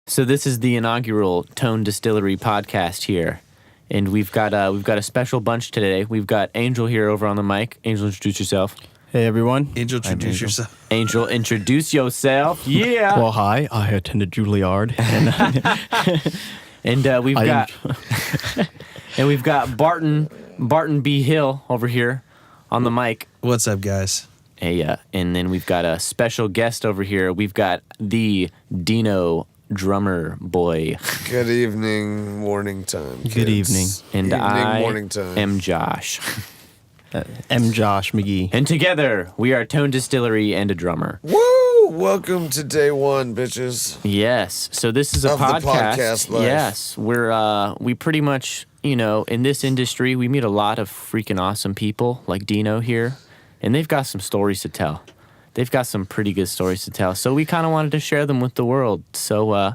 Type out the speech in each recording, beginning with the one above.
So this is the inaugural Tone Distillery podcast here, and we've got a special bunch today. We've got Angel here over on the mic. Angel, introduce yourself. Hey everyone. Angel, introduce yourself. Angel, introduce yourself. Yeah. Well, hi. I attended Juilliard, And we've got Barton B. Hill over here on the mic. What's up, guys? Hey, and then we've got a special guest over here. We've got the Dino drummer boy. Good evening, morning time. Kids. Good evening. And Evening, I morning time. am Josh. M. Josh McGee. And together, we are Tone Distillery and a drummer. Woo! Welcome to day one, bitches. Yes. So this is a Of the podcast life. Yes. We pretty much, in this industry, we meet a lot of freaking awesome people like Dino here, and they've got some stories to tell. They've got some pretty good stories to tell. So we kind of wanted to share them with the world. So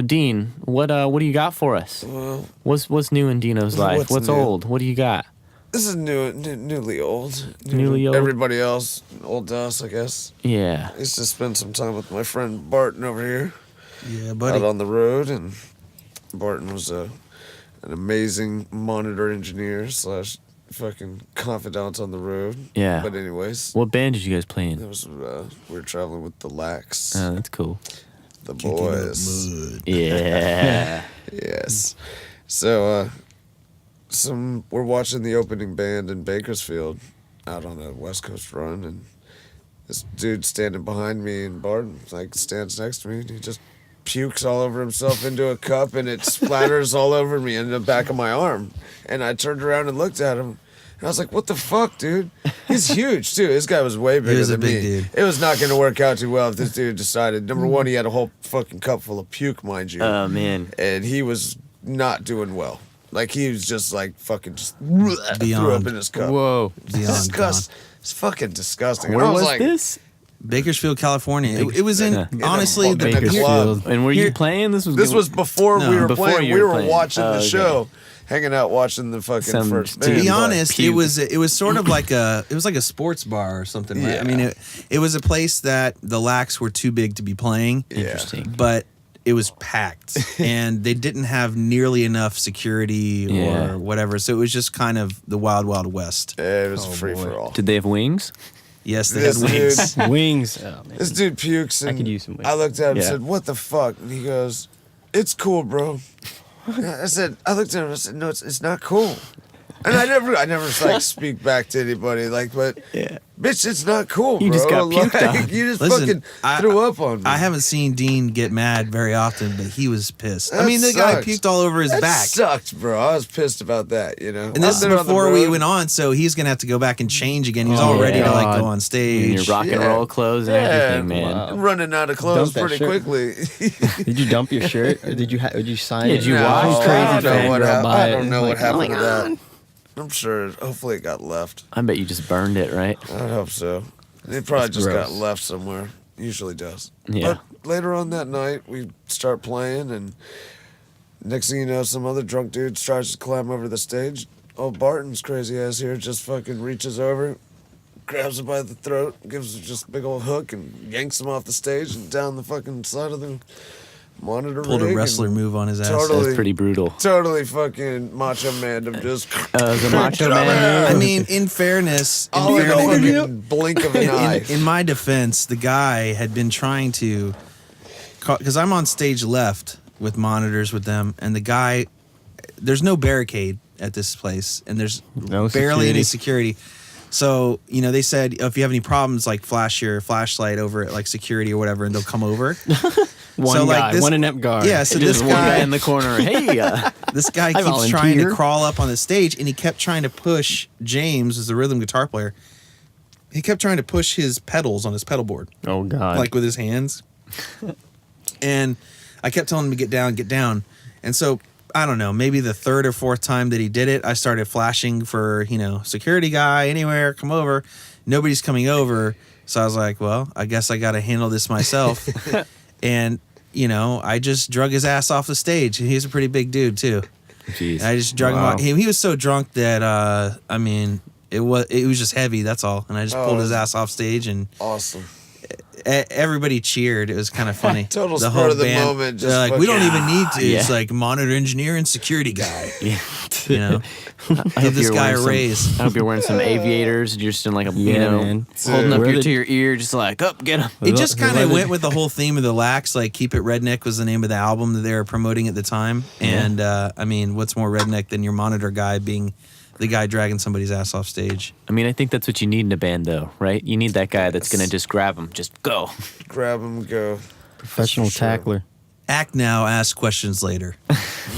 Dean, what do you got for us? Well, What's new in Dino's life? What's new? old? What do you got? this is newly old. Newly old? Everybody else, old to us, I guess. Yeah. I used to spend some time with my friend Barton over here, Yeah, out buddy. on the road, and Barton was an amazing monitor engineer / fucking confidant on the road. Yeah. But anyways, What band did you guys play in? it was we were traveling with the Lax, Oh, that's cool. the boys. Yeah. Yes. So, we're watching the opening band in Bakersfield out on a West Coast run, and this dude standing behind me and Barton, stands next to me, and he just pukes all over himself into a cup, and it splatters all over me in the back of my arm. And I turned around and looked at him, and I was like, what the fuck, dude? He's huge, too. This guy was way bigger was a than big me. dude. It was not going to work out too well if this dude decided, number one, he had a whole fucking cup full of puke, mind you. Oh, man. And he was not doing well. Like, he was just fucking just threw up Beyond. in his cup. Whoa. Beyond It's fucking disgusting. And Where I was like, this? Bakersfield, California. It was in, Yeah. honestly, In a the fucking club. And were you Here- playing? This This was before No. we were Before playing. you We were were playing. watching Oh, the okay. show, hanging out watching the fucking Some first dude band. to be like honest, puke. it was sort of like a sports bar or something, right? Yeah. I mean, it was a place that the Lax were too big to be playing, Yeah. Interesting. but it was packed, and they didn't have nearly enough security Yeah. or whatever. So it was just kind of the wild, wild west. It was Oh, free boy. for all. Did they have wings? Yes, they This had wings. dude, Wings. Oh, man. this dude pukes, and could use some wings. I looked at him and Yeah. said, "What the fuck?" And he goes, "It's cool, bro." I looked at him and I said, "No, it's not cool." And I never speak back to anybody but Yeah. bitch, it's not cool, You bro. just got puked on. You just Listen, fucking threw up on me. I haven't seen Dean get mad very often, but he was pissed. I That mean, the guy sucks. puked all over his That back. sucked, bro. I was pissed about that, And Out this is there on the before we road. went on, so he's gonna have to go back and change again. He's all Oh, ready to God. go on In stage. your rock and Yeah. roll clothes and Yeah. everything, man. Wow. I'm running out of clothes Dump that pretty shirt. quickly. Did you dump your shirt? Or did you sign Yeah, it? did you No, watch I Crazy don't know Fan what Girl happened. buy I it? don't know what Like, happened oh to my that. I'm sure. Hopefully, it got left. I bet you just burned it, right? I hope so. It probably That's just got gross. left somewhere. Usually does. Yeah. But later on that night, we start playing, and next thing you know, some other drunk dude starts to climb over the stage. Oh, Barton's crazy ass here just fucking reaches over, grabs him by the throat, gives him just a big old hook, and yanks him off the stage and down the fucking side of the monitor Pulled a rig, wrestler and move on his ass. Totally. That's pretty brutal. Totally fucking Macho Man him just The Macho Get over Man. I move. mean, in fairness, all in a fucking blink of an eye. in my defense, the guy had been trying to, because I'm on stage left with monitors with them, and the guy, there's no barricade at this place, and there's No barely any security. security. So, they said, if you have any problems, flash your flashlight over at security or whatever, and they'll come over. One So, guy, this- one inept guard. Yeah, so Just this one guy guy, in the corner. Hey, this guy I keeps trying to volunteer. crawl up on the stage, and he kept trying to push James, as the rhythm guitar player. He kept trying to push his pedals on his pedal board. Oh God. With his hands. And I kept telling him to get down. And so, I don't know, maybe the third or fourth time that he did it, I started flashing for, security guy, anywhere, come over. Nobody's coming over. So I was like, well, I guess I got to handle this myself. And, I just drug his ass off the stage. And he's a pretty big dude, too. jeez. I just drug him Wow. off. He was so drunk that, it was just heavy, that's all. And I just pulled his ass off stage, and Awesome. everybody cheered. It was kind of funny. Total the spur whole of the band, moment, just they're like, we don't fucking- even need to. It's Yeah. like monitor engineer and security guy. Yeah. You know, I give hope this you're guy a wearing some- raise. I hope you're wearing some aviators, just in like a, you Yeah, know, man. holding up Wear your, the- to your ear, just like, up, get him. It just kind of Leather- went with the whole theme of the Lax. Like, Keep It Redneck was the name of the album that they were promoting at the time. And I mean, what's more redneck than your monitor guy being the guy dragging somebody's ass off stage? I mean, I think that's what you need in a band, though, right? You need that guy that's gonna just grab him, just go. Grab him, go. Professional That's for sure. tackler. Act now, ask questions later.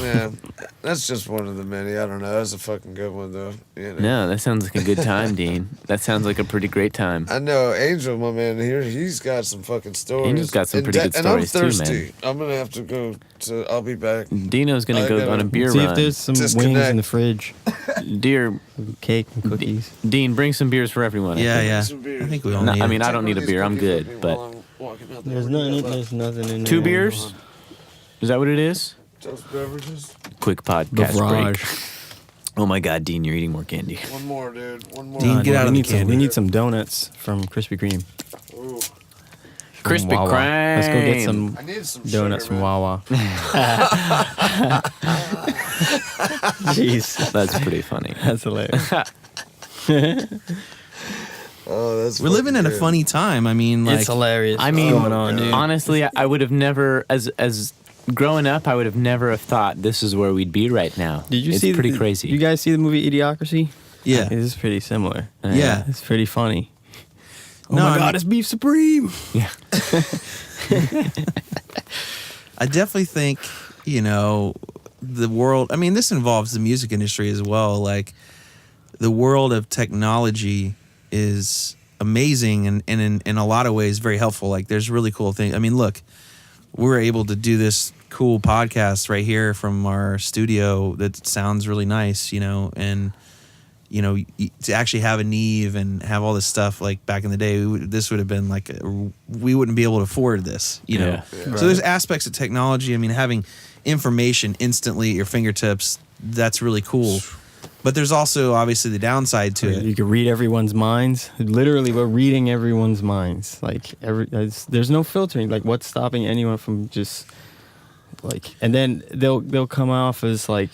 Man, that's just one of the many. I don't know. That's a fucking good one, though. You know? No, that sounds like a good time, Dean. That sounds like a pretty great time. I know Angel, my man here. He's got some fucking stories. Angel's got some pretty good and I'm stories, too, thirsty. man. I'm gonna have to go to. I'll be back. Dino's gonna I go gotta on a beer See if run. there's some wings Disconnect. in the fridge. Dear Cake and cookies. Dean, bring some beers for everyone. I Yeah, think. yeah. Some beer. I think we all No, need I it. mean, I don't need a Take beer. one I'm of these good, cookies but while I'm walking out there. There's nothing in there. 2 beers? Is that what it is? Toast beverages. Quick podcast break. Beverage. Oh my God, Dean, you're eating more candy. One more, dude. One more. Dean, get out of the we candy. need some donuts from Krispy Kreme. Ooh, From Krispy Wawa. Kreme. Let's go get some I need some donuts sugar, from man. Wawa. Jeez, That's pretty funny. that's hilarious. Oh, that's. We're living in a good. funny time. I mean, like, It's hilarious. I mean, what's going on, dude? honestly, I would have never, as growing up, I would have never have thought this is where we'd be right now. Did you it's see? pretty crazy. You guys see the movie Idiocracy? Yeah. It is pretty similar. Yeah. It's pretty funny. Oh No, my I mean- God, it's beef supreme. Yeah. I definitely think, you know, the world, I mean, this involves the music industry as well. Like, the world of technology is amazing and in a lot of ways very helpful. Like, there's really cool things. I mean, look, we're able to do this cool podcast right here from our studio that sounds really nice, you know, and, you know, to actually have a Neve and have all this stuff, like back in the day, this would have been like, we wouldn't be able to afford this, you know. Yeah. So there's aspects of technology. I mean, having information instantly at your fingertips, that's really cool. But there's also obviously the downside to You it. can read everyone's minds. Literally, we're reading everyone's minds. Like there's no filtering. Like, what's stopping anyone from just like? And then they'll come off as like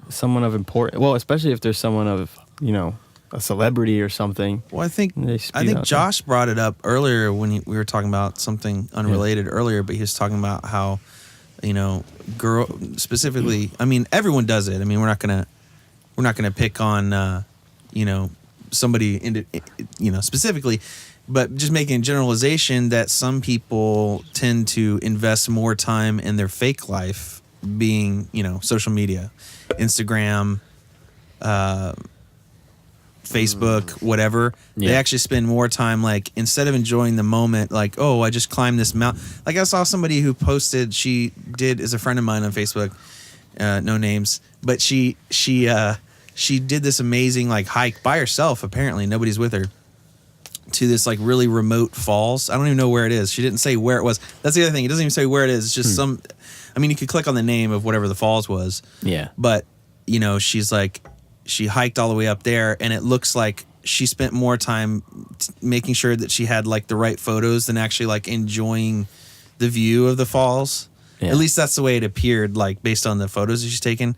someone of important. Well, especially if there's someone of, you know, a celebrity or something. Well, I think They spew out there. Josh brought it up earlier when we were talking about something unrelated earlier, but he was talking about how, you know, girl specifically. I mean, everyone does it. I mean, we're not gonna pick on, you know, somebody you know, specifically, but just making a generalization that some people tend to invest more time in their fake life, being, you know, social media, Instagram, Facebook, whatever. They Yeah. actually spend more time, like, instead of enjoying the moment, like, oh, I just climbed this mountain. Like, I saw somebody who posted, she is a friend of mine on Facebook, no names, but she did this amazing, like, hike by herself, apparently, nobody's with her, to this, like, really remote falls. I don't even know where it is. She didn't say where it was. That's the other thing. It doesn't even say where it is. It's just I mean, you could click on the name of whatever the falls was. Yeah. But, you know, she's like, she hiked all the way up there, and it looks like she spent more time making sure that she had, like, the right photos than actually, like, enjoying the view of the falls. Yeah. At least that's the way it appeared, like, based on the photos that she's taken.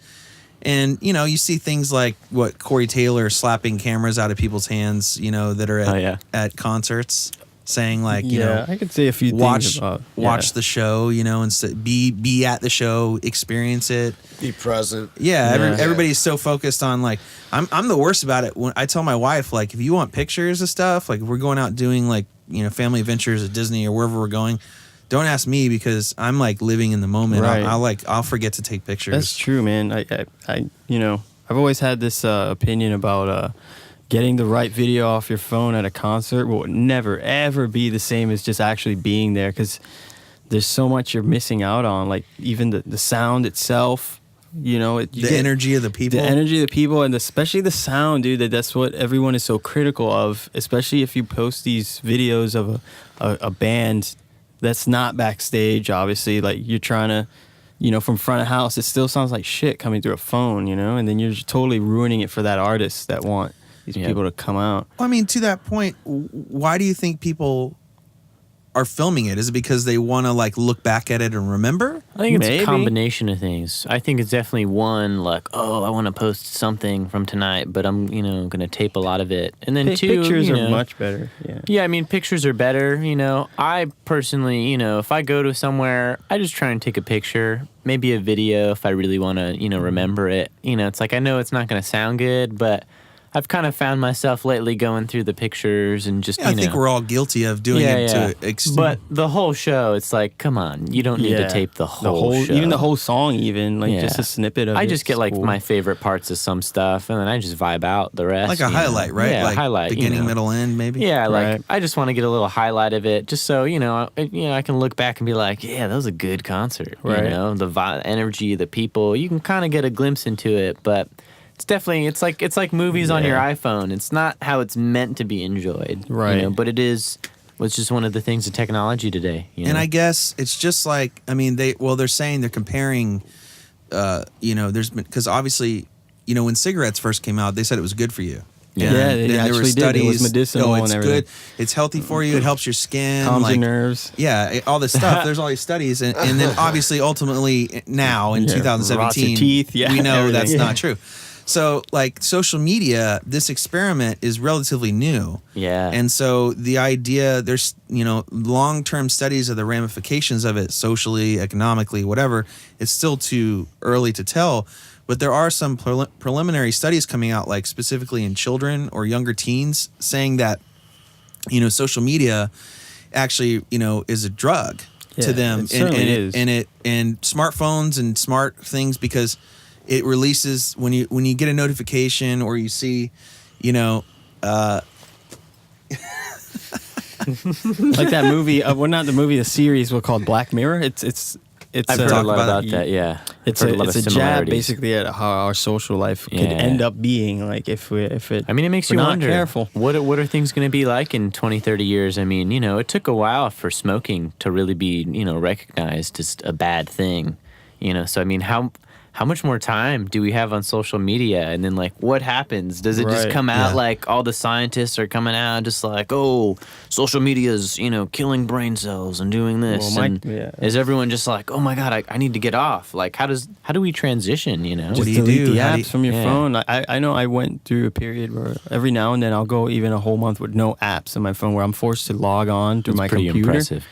And, you know, you see things like what Corey Taylor slapping cameras out of people's hands, you know, that are at concerts, saying, like, you know, I could say a few things watch about the show, you know, and be at the show, experience it. Be present. Yeah, Yeah. everybody's so focused on, like, I'm the worst about it when I tell my wife, like, if you want pictures of stuff, like, if we're going out doing, like, you know, family adventures at Disney or wherever we're going, don't ask me, because I'm, like, living in the moment. Right. I'll forget to take pictures. That's true, man. I you know, I've always had this opinion about getting the right video off your phone at a concert will never ever be the same as just actually being there, because there's so much you're missing out on. Like, even the sound itself, you know, the energy of the people. the energy of the people, and especially the sound, dude. That's what everyone is so critical of. Especially if you post these videos of a band that's not backstage. Obviously, like, you're trying to, you know, from front of house, it still sounds like shit coming through a phone, you know, and then you're just totally ruining it for that artist that want these Yeah. people to come out. I mean, to that point, why do you think people are filming it? Is it because they want to like look back at it and remember? I think it's Maybe. a combination of things. I think it's definitely one, like, oh, I want to post something from tonight, but I'm, going to tape a lot of it. And then two, Pictures are much better. Yeah. Yeah, I mean, pictures are better. I personally, if I go to somewhere, I just try and take a picture, maybe a video if I really want to, remember it. It's like I know it's not going to sound good, but I've kind of found myself lately going through the pictures and just, Yeah, I think we're all guilty of doing it to But the whole show, it's like, come on, you don't need to tape the whole show. Even the whole song, even like just a snippet of it. I just get like my favorite parts of some stuff, and then I just vibe out the rest. like a highlight, right? Yeah, like highlight. beginning, middle, end, maybe. Yeah, like Right. I just want to get a little highlight of it, just so I can look back and be like, yeah, that was a good concert. Right. The energy, the people, you can kind of get a glimpse into it, but it's definitely it's like movies on your iPhone. It's not how it's meant to be enjoyed, Right. But it is. It's just one of the things of technology today. And I guess it's just like, I mean, they're saying they're comparing, there's been, because obviously, when cigarettes first came out, they said it was good for you. Yeah. And Yeah, they then there were actually did. It was studies, medicinal it's and everything. good, it's healthy for you, it helps your skin, calms like, your nerves. yeah, all this stuff. There's all these studies, and then obviously, ultimately, now in Yeah, 2017, rots your teeth, we know everything. that's Yeah. not true. So, like social media, this experiment is relatively new. Yeah. And so the idea, there's, long-term studies of the ramifications of it socially, economically, whatever. It's still too early to tell. But there are some preliminary studies coming out, like specifically in children or younger teens, saying that, social media actually, is a drug Yeah, to them. it certainly is. And smartphones and smart things, because it releases when you get a notification or you see, Like that movie, well, not the movie, the series was called Black Mirror. It's I've heard a lot about about that. Yeah, It's I've a, heard lot it's of a jab similarities. basically at how our social life could Yeah. end up being, like if it. I mean, it makes we're you not wonder, careful. what are things going to be like in 20, 30 years? I mean, it took a while for smoking to really be, recognized as a bad thing, So, I mean, how much more time do we have on social media? And then, like, what happens? Does it just Right. come out Yeah. like all the scientists are coming out just like, oh, social media's, killing brain cells and doing this? Well, and is everyone just like, oh my God, I need to get off? Like, how do we transition, What Just do you delete do? the How do apps you- from your Yeah. phone. I know I went through a period where every now and then I'll go even a whole month with no apps on my phone, where I'm forced to log on through my pretty computer. impressive.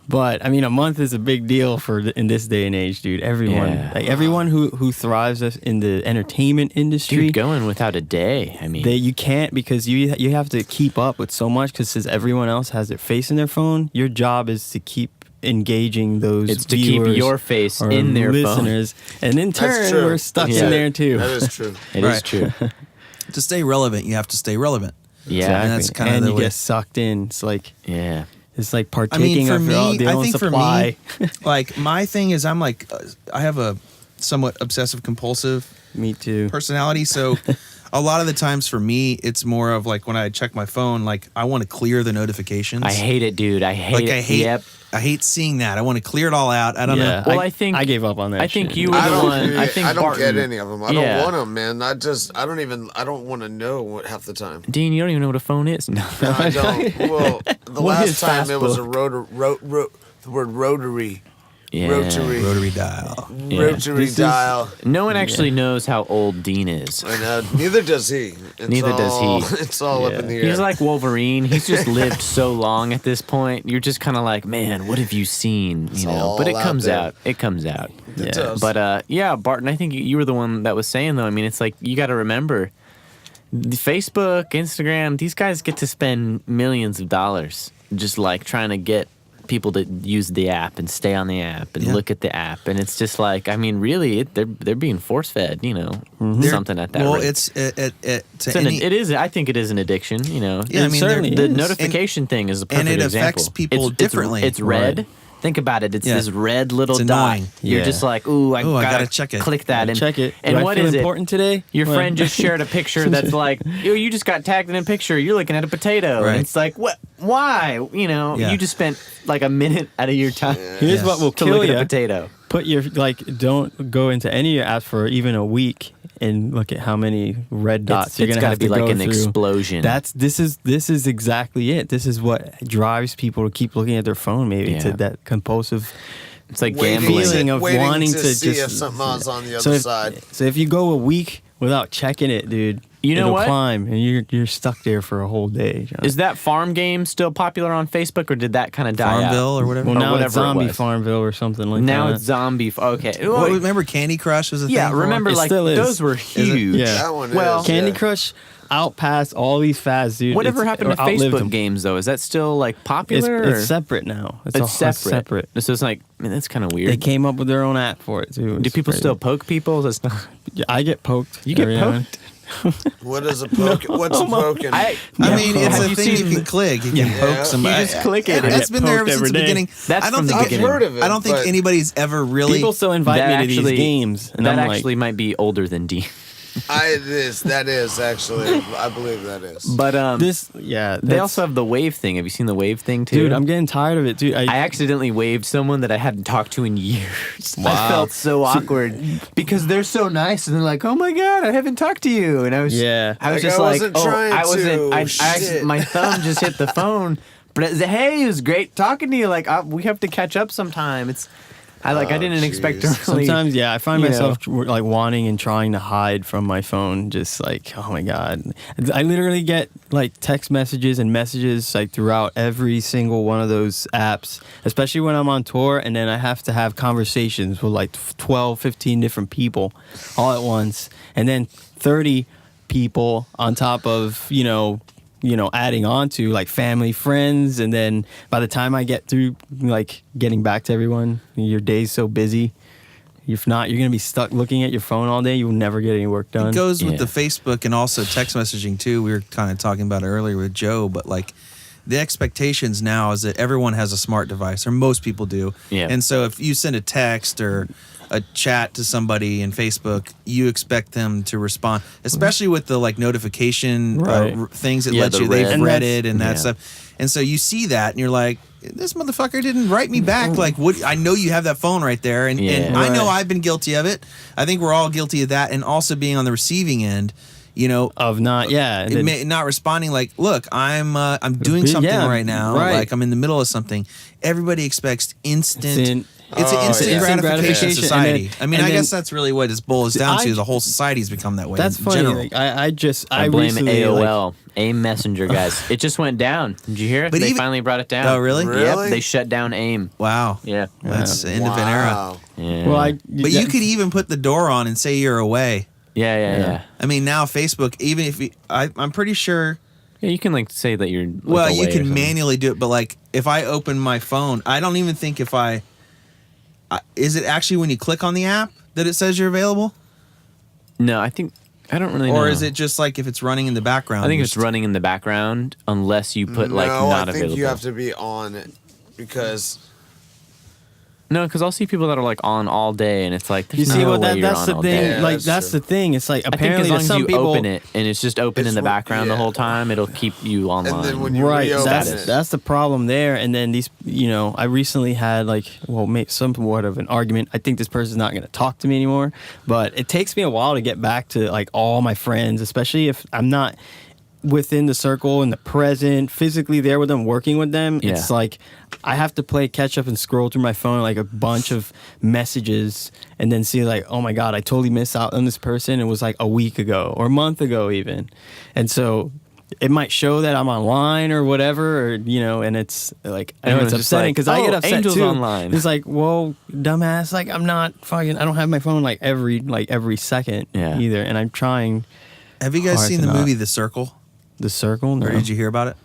But I mean, a month is a big deal in this day and age, dude. Everyone who thrives in the entertainment industry, Dude, going without a day. I mean, you can't, because you have to keep up with so much, because since everyone else has their face in their phone, your job is to keep engaging those it's to keep viewers your face or in their phone. listeners, and in That's turn true. we're stuck Yeah. in there too. That is true. It is Right. true. To stay relevant, you have to stay relevant. Yeah. And that's kinda and the you way- get sucked in. It's like Yeah. partaking for of me, the I own think supply. for me, like my thing is, I'm like, I have a somewhat obsessive compulsive Me too. personality, so a lot of the times for me, it's more of like when I check my phone, like I want to clear the notifications. I hate it, dude. I hate like it. I hate Yep. I hate seeing that. I want to clear it all out. I don't know. Well, I think- I gave up on that. I think shit. you were I the don't, one. I think I don't Barton, get any of them. I Yeah. don't want them, man. I don't want to know what half the time. Dean, you don't even know what a phone is. No. No, I don't. Well, the What is last time it was a Facebook? the word rotary. Yeah. Rotary dial. Yeah. Rotary dial. No one actually knows how old Dean is. I know. Neither does he. Neither does he. It's all up in the air. He's like Wolverine. He's just lived so long at this point. You're just kind of like, man, what have you seen? It's But it all out comes there. out. It comes out. It does. But yeah, Barton, I think you were the one that was saying though. I mean, it's like you got to remember, Facebook, Instagram, these guys get to spend millions of dollars just like trying to get people to use the app and stay on the app and Yeah. look at the app, and it's just like, I mean, really, they're being force fed, something at that Well, rate. it's It's it is. I think it is an addiction. Yeah, I mean, certainly they're- The is. notification thing is a perfect and it example. affects people It's differently. It's red. Right. Think about it. It's Yeah. this red little It's dot. annoying. You're Yeah. just like, ooh, I gotta gotta check it. Click that and check it. And Do I what feel is important today? Your Well, friend just shared a picture that's like, you just got tagged in a picture. You're looking at a potato, Right. and it's like, what? Why? Yeah. You just spent like a minute out of your time Here's Yes. what will to kill look at you. a potato. Put your don't go into any of your apps for even a week, and look at how many red dots you're it's gonna gotta have be to like go an through. explosion. This is exactly it. This is what drives people to keep looking at their phone, maybe to Yeah. that compulsive It's like Waiting gambling. feeling of waiting wanting to to see just if something else on the so other if, side. So if you go a week without checking it, dude, You know it'll what? climb, and you're stuck there for a whole day. John. Is that farm game still popular on Facebook, or did that kind of die Farmville out? or whatever. well, or now whatever it's it Zombie was. Farmville or something like Now that. it's zombie. Okay. Well, remember Candy Crush was a yeah, thing? for a while? remember It like still is. those were it? huge. Yeah. That one Well, is. Candy yeah. Crush outpassed all these fads, dude. Whatever It's- happened to or outlived Facebook them. games though? Is that still like popular? It's or- separate now. It's all separate. This is like, I mean, that's kind of weird. They came up with their own app for it too. Do It's people crazy. still poke people? That's not. Yeah, I get poked. You get every now and- poked? What is a poke? What's a poking? I mean, it's Have a you thing seen you can click. You can Yeah. poke somebody. You just click it. And I that's get been there ever poked since the every day. beginning. That's I don't from the think beginning. I've heard of it. I don't think but anybody's ever really. People still invite That me to actually- these games, and that I'm actually like, might be older than D. That is actually. I believe that is. But they they also have the wave thing. Have you seen the wave thing too? dude. I'm getting tired of it, dude. I accidentally waved someone that I hadn't talked to in years. I Wow. felt so awkward because they're so nice and they're like, "Oh my god, I haven't talked to you," and I was, Yeah. I was Like, just I like, wasn't "Oh, trying I wasn't." to. I actually, Shit. my thumb just hit the phone, but it was, hey, it was great talking to you. Like, we have to catch up sometime. I didn't expect to jeez. really. Sometimes, I find you myself like wanting and trying to hide from my phone. Just like, oh my god, I literally get like text messages and messages like throughout every single one of those apps, especially when I'm on tour, and then I have to have conversations with like 12, 15 different people all at once, and then 30 people on top of adding on to like family, friends, and then by the time I get through like getting back to everyone, your day's so busy. If not, you're gonna be stuck looking at your phone all day. You'll never get any work done. It goes with Yeah. the Facebook and also text messaging too. We were kind of talking about it earlier with Joe, but like the expectations now is that everyone has a smart device, or most people do. Yeah. And so if you send a text or a chat to somebody in Facebook, you expect them to respond, especially with the like notification Right. things that Yeah, let the you they've red. read And it and that yeah. stuff. And so you see that and you're like, this motherfucker didn't write me back. Like, what? I know you have that phone right there, and Yeah. I know Right. I've been guilty of it. I think we're all guilty of that, and also being on the receiving end. Of not, and then- Not responding. Like, look, I'm doing something Yeah, right now. right. Like, I'm in the middle of something. Everybody expects instant. It's Oh, an instant yeah. gratification gratification, and society. then- I mean, and I then- guess that's really what it boils down I- to. The whole society's become that way. that's in funny. general. Like, I blame recently, like, AOL, AIM Messenger, guys. It just went down. Did you hear it? But They even- finally brought it down. Oh, really? Really? Yep, they shut down AIM. Wow. Yeah. That's the end of an era. Wow. Yeah. well, But you could even put the door on and say you're away. Yeah. I mean, now Facebook, even if I'm pretty sure. Yeah, you can like say that you're. Like, Well, away you or can something. manually do it, but like if I open my phone, I don't even think if is it actually when you click on the app that it says you're available, No, I don't really know. or is it just like if it's running in the background? I think you're it's running in the background unless you put like no, not I think available. you have to be on it because No, because I'll see people that are like on all day, and it's like there's You see no what way you're that's on the all thing. day. Yeah, like that's that's true. the thing. It's like I think apparently as long to as some you people, open it and it's just open It's in the what- background the yeah. whole time, it'll keep you online. and then when you right, reopen that's it, that's the problem there. And then these, I recently had like, somewhat of an argument. I think this person's not going to talk to me anymore. But it takes me a while to get back to like all my friends, especially if I'm not within the circle in the present, physically there with them, working with them. Yeah. It's like I have to play catch up and scroll through my phone like a bunch of messages and then see like, oh my God, I totally missed out on this person. It was like a week ago or a month ago even. And so it might show that I'm online or whatever, or, and it's like, I know Everyone's it's just upsetting like, because I get "Oh, upset Angel's too. online." It's like, well, dumbass, like I'm not fucking, I don't have my phone like every second Yeah. either. And I'm trying Have you guys hard seen to the not. movie The Circle, the circle. No. or did you hear about it?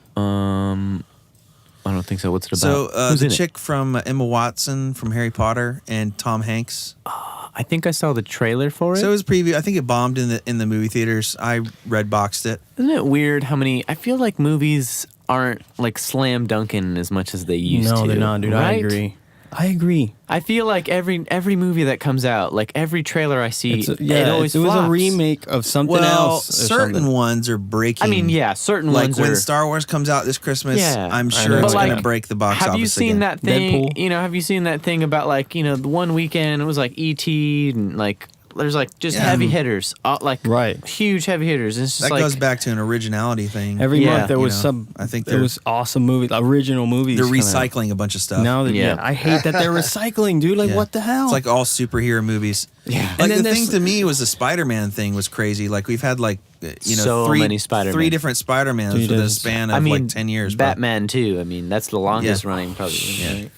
I don't think so. What's it about? So Who's the in it? chick from Emma Watson from Harry Potter and Tom Hanks. I think I saw the trailer for it. So it was preview. I think it bombed in the movie theaters. I red boxed it. Isn't it weird how many? I feel like movies aren't like slam dunking as much as they used to. No, they're not, dude. Right? I agree. I feel like every movie that comes out, like every trailer I see, it always it was flops. a remake of something Well, else. or certain something. ones are breaking. I mean, yeah, certain like ones when are. Star Wars comes out this Christmas, Yeah, I'm I sure know. it's But, going like, to break the box office Have you seen again. that thing? Deadpool? Have you seen that thing about like the one weekend it was like E.T. and like there's like just Yeah. heavy hitters, like Right. huge heavy hitters. And it's just That like goes back to an originality thing. Every Yeah. month there You was know, some. I think there was awesome movies, original movies. they're coming out. recycling a bunch of stuff. Now that Yeah. I hate that they're recycling, dude. Like Yeah. what the hell? It's like all superhero movies. Yeah. Like And then the thing there's- to me was the Spider-Man thing was crazy. Like we've had like So three many Spider-Man. three different Spider-Mans Dude, within a it's- span of I mean, like 10 years. bro. Batman too. I mean, that's the longest Yeah. running probably. Right?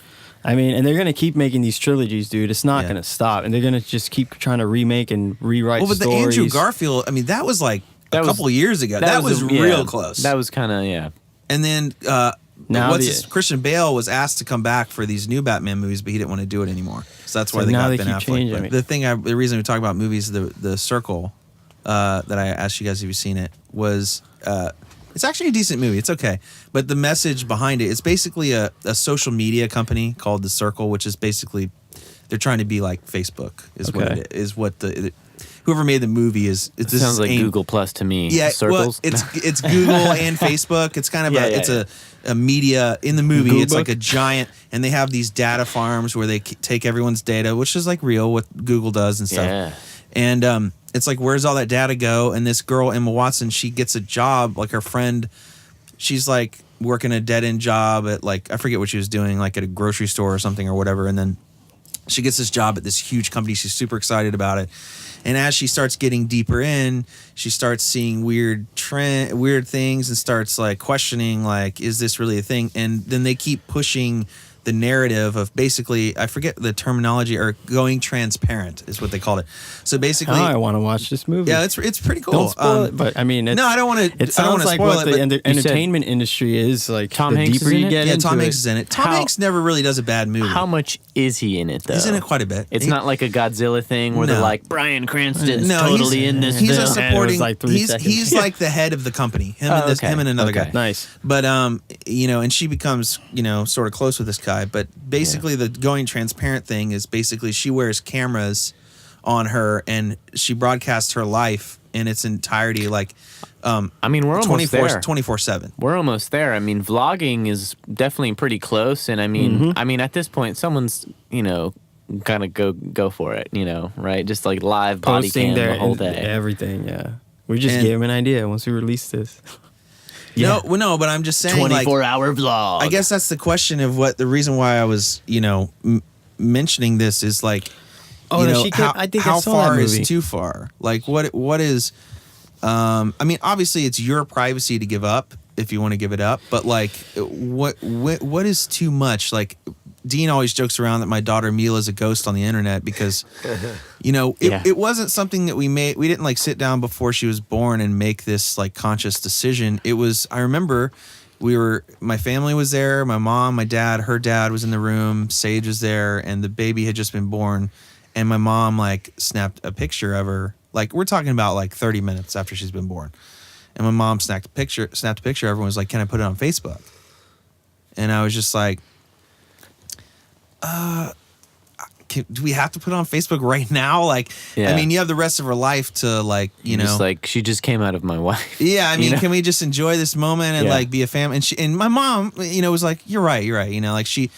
I mean, and they're gonna keep making these trilogies, dude. It's not Yeah. gonna stop, and they're gonna just keep trying to remake and rewrite Well, but stories. the Andrew Garfield, I mean, that was like That a was- couple years ago. That was yeah, real close. That was kind of yeah. And then Now Christian Bale was asked to come back for these new Batman movies, but he didn't want to do it anymore. So that's why So they now got they Ben keep Affleck. changing But it. the reason we talk about movies, the Circle, that I asked you guys if you've seen it, was it's actually a decent movie. It's okay, but the message behind it, it's basically a social media company called The Circle, which is basically they're trying to be like Facebook. Is what Okay. it is. What whoever made the movie is. It sounds like Google Plus to me. Yeah, Circles. well, it's Google and Facebook. It's kind of Yeah, a media in the movie. Google It's like book? a giant, and they have these data farms where they take everyone's data, which is like real what Google does and stuff. Yeah. And it's like, where's all that data go? And this girl, Emma Watson, she gets a job. Like her friend, she's like working a dead end job at like I forget what she was doing, like at a grocery store or something or whatever. And then she gets this job at this huge company. She's super excited about it. And as she starts getting deeper in, she starts seeing weird things and starts like questioning, like, is this really a thing? And then they keep pushing the narrative of basically, I forget the terminology, or going transparent is what they called it. So basically, I want to watch this movie. yeah, it's pretty cool. Don't spoil it, but I mean, it's, no, I don't want to. It I don't sounds want to like spoil what it. the But entertainment industry is like. Tom the Hanks deeper is in you it? get yeah, into Tom it, Hanks is in it. Tom How- Hanks never really does a bad movie. How much is he in it though? He's in it quite a bit. It's He- not like a Godzilla thing where they're No. like Bryan Cranston's No, totally in this He's film. a supporting. like 3 he's seconds. like the head of the company. Him Oh, okay. him and another Okay. guy. Nice. But and she becomes sort of close with this guy. But basically, the going transparent thing is basically she wears cameras on her and she broadcasts her life in its entirety, like I mean, we're almost there. 24/7. We're almost there. I mean, vlogging is definitely pretty close, and I mean, at this point, someone's gonna go for it, right? Just like live body Posting cam their the whole day. everything. Yeah, we just And- gave him an idea once we released this. No, but I'm just saying, like, 24-hour vlog. I guess that's the question of what the reason why I was, mentioning this is like, Oh, no, she kept- I think I how saw that far is movie. too far? Like, what is? I mean, obviously, it's your privacy to give up if you want to give it up, but like, what is too much? Like, Dean always jokes around that my daughter Mila is a ghost on the internet because, Yeah. it wasn't something that we made. We didn't like sit down before she was born and make this like conscious decision. It was. I remember. My family was there, my mom, my dad, her dad was in the room, Sage was there, and the baby had just been born. And my mom like snapped a picture of her. Like we're talking about like 30 minutes after she's been born. And my mom snapped a picture, everyone was like, "Can I put it on Facebook?" And I was just like, do we have to put it on Facebook right now? Like, Yeah. I mean, you have the rest of her life to like, Just like she just came out of my wife. yeah, I mean, You know? can we just enjoy this moment and Yeah. like be a family? And my mom, was like, you're right. Like she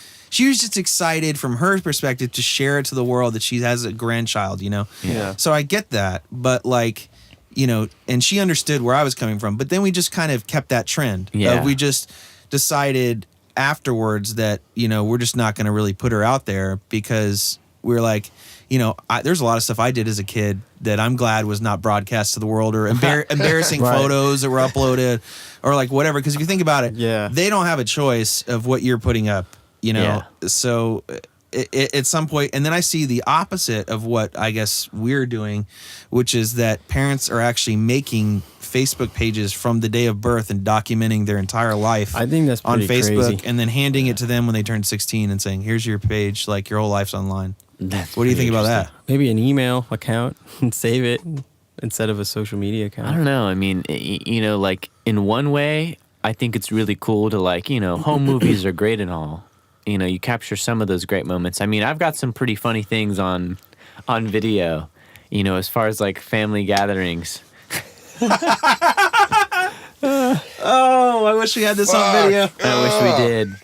was just excited from her perspective to share it to the world that she has a grandchild. Yeah. So I get that, but like, and she understood where I was coming from. But then we just kind of kept that trend. Yeah. We just decided afterwards that we're just not going to really put her out there because we're like. There's a lot of stuff I did as a kid that I'm glad was not broadcast to the world, or embarrassing Right. photos that were uploaded, or like whatever. Because if you think about it, Yeah. they don't have a choice of what you're putting up. Yeah. So at some point, and then I see the opposite of what I guess we're doing, which is that parents are actually making Facebook pages from the day of birth and documenting their entire life. I think that's on pretty Facebook, crazy. and then handing it to them when they turn 16 and saying, "Here's your page, like your whole life's online." That's What do you pretty think about that? Maybe an email account and save it instead of a social media account. I don't know. I mean, like in one way, I think it's really cool to like, home movies are great and all. You capture some of those great moments. I mean, I've got some pretty funny things on video, as far as like family gatherings. Oh, I wish we had this on video. I wish we did.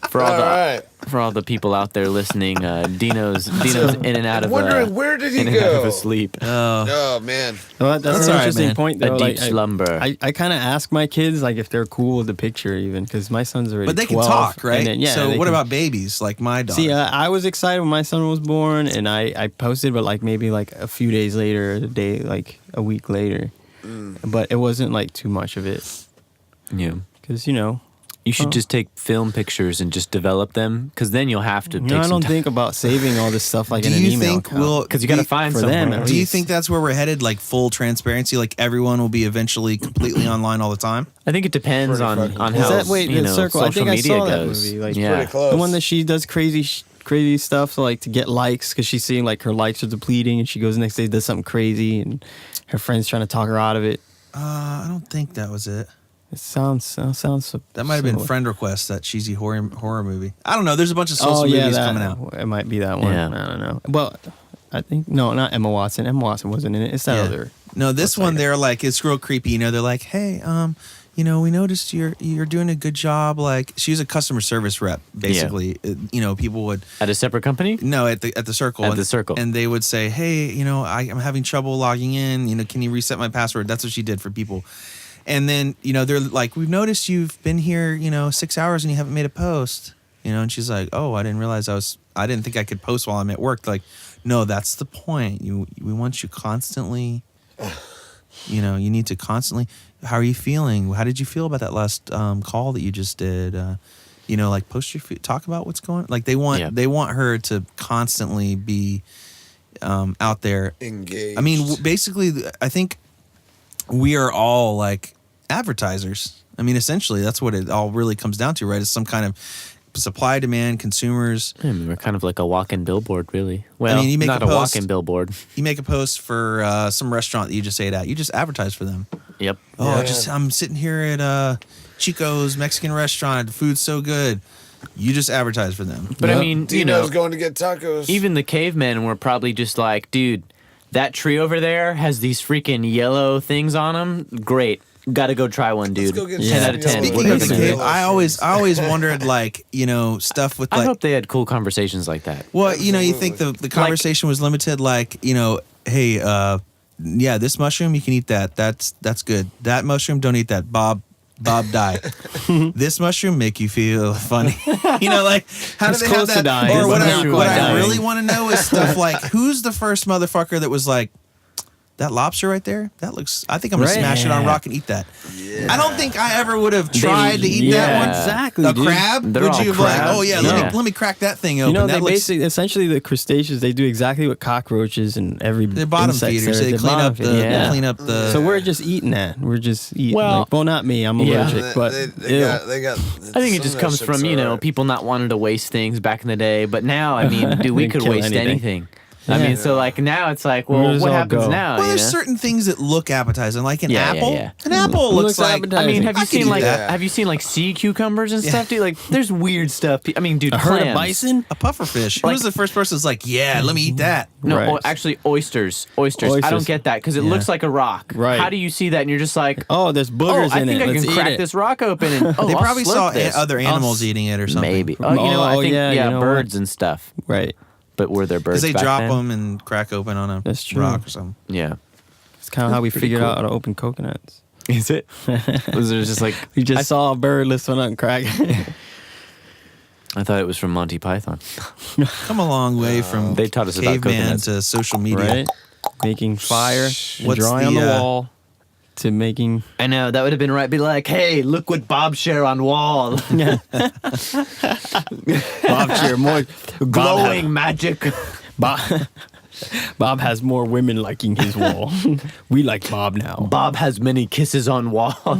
For all All the right. For all the people out there listening, Dino's in and out of Wondering where did he in and out of go? a sleep. Oh man. Well, that's That's an all right, interesting man. point. A Though. deep Like, slumber. I kind of ask my kids like if they're cool with the picture, even because my son's already. But they can 12, talk, right? and then, yeah. So they what can- about babies like my daughter? See, I was excited when my son was born, and I posted, but like maybe like a few days later, a week later. But it wasn't like too much of it, Yeah. because You should Oh. just take film pictures and just develop them, because then you'll have to take I some don't time. think about saving all this stuff like Do in an you email think account. we'll- Because you got to find for somewhere. them, at Do you least. think that's where we're headed? Like full transparency, like everyone will be eventually completely online all the time? I think it depends Pretty on fucking how Is that wait you the know, circle? social I think I media saw that goes. movie. Like yeah. Pretty close. the one that she does crazy stuff like to get likes because she's seeing like her likes are depleting, and she goes the next day does something crazy, and her friend's trying to talk her out of it. I don't think that was it. It sounds so, That might have been similar. Friend Request, that cheesy horror movie. I don't know. There's a bunch of social movies that, coming out. It might be that one. Yeah. I don't know. Well, I think no, not Emma Watson. Emma Watson wasn't in it. It's that Yeah. other. No, this What's one that? they're like it's real creepy. You know, they're like, hey, we noticed you're doing a good job. Like she's a customer service rep, basically. People would At a separate company? no at the circle At the Circle. and they would say, hey, I'm having trouble logging in. Can you reset my password? That's what she did for people. And then they're like, we've noticed you've been here 6 hours and you haven't made a post. And she's like, oh, I didn't realize I didn't think I could post while I'm at work. Like, no, that's the point. We want you constantly. You need to constantly. How are you feeling? How did you feel about that last call that you just did? Like post your talk about what's going. Like they want her to constantly be out there. Engaged. I mean, basically, I think we are all like advertisers. I mean, essentially, that's what it all really comes down to, right? It's some kind of supply, demand, consumers. I mean, we're kind of like a walk-in billboard, really. Well, you make not a a post- walk-in billboard. You make a post for some restaurant that you just ate at. You just advertise for them. Yep. Oh, Yeah. I'm sitting here at Chico's Mexican restaurant. The food's so good. You just advertise for them. But I Yep. mean, Dino's going to get tacos. even the cavemen were probably just like, dude, that tree over there has these freaking yellow things on them. Great. Got to go try one, dude. go get 10 out of 10. some Speaking We're of yellow the cooking cave, it. I always wondered like stuff with I like. hope they had cool conversations like that. Well, you think the conversation was limited, like, hey, yeah, this mushroom, you can eat that. That's good. That mushroom, don't eat that. Bob die. This mushroom make you feel funny. Like how do It's they close have to that? dying. Or It's what not I, quite what I dying. really want to know is stuff like who's the first motherfucker that was like, that lobster right there? That looks. I think I'm gonna Right. smash it on Yeah. rock and eat that. I don't think I ever would have tried to eat that yeah. one. Exactly, A dude. crab? They're Would all you have like, crabs. oh yeah, Yeah. let me crack that thing open? They that looks, basically essentially the crustaceans. They do exactly what cockroaches and every they're bottom insect feeders. does. They They're clean bottom up the. feeders. They Yeah. clean up the. So we're just eating that. We're just eating. Well, Well, not me. I'm yeah. allergic, but they ew. got. I think it just comes from, people not wanting to waste things back in the day. But now, I mean, dude, we Didn't could kill waste anything. anything. I Yeah. mean, so like now it's like, Where well, does what it all happens go? now? well, you there's know? certain things that look appetizing, like an Yeah, yeah, apple. yeah. An apple Looks looks like. appetizing. I mean, have I you could seen eat like that. have you seen like sea cucumbers and Yeah. stuff, dude? Like, there's weird stuff. I mean, dude, A herd of clams. bison. A pufferfish. Who Like- was the first person that's like, yeah, let me eat that? No, Right. actually, oysters. I don't Oysters. get that because it Yeah. looks like a rock. Right. How do you see that and you're just like, Oh, there's oh, boogers I in think it. I Let's can eat crack it. this rock open and They I'll probably slurp saw this. other animals eating it or something. Maybe. Oh, I think yeah, you know what? birds and stuff. Right. But were there birds? Because they back drop then? them and crack open on a That's true. rock or something. Yeah. It's kind of how we pretty figured cool. out how to open coconuts. Is it? Was it just like We just saw a bird lift one up and crack. I thought it was from Monty Python. Come a long way from They taught us about caveman coconuts. to social media. right? Making fire, and What's drawing on the, the wall, to making I know that would have been right. Be like, hey, look what Bob share on wall. Bob cheer more Glowing magic. Bob, Bob has more women liking his wall. We like Bob now. Bob has many kisses on wall.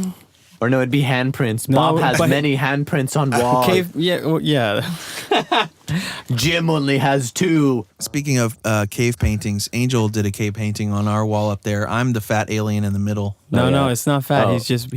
Or no, it'd be handprints. No, Bob has but- many handprints on wall. Cave, yeah, well, yeah. Jim only has 2. Speaking of cave paintings, Angel did a cave painting on our wall up there. I'm the fat alien in the middle. No, Oh, no, yeah. it's not fat. Oh. He's just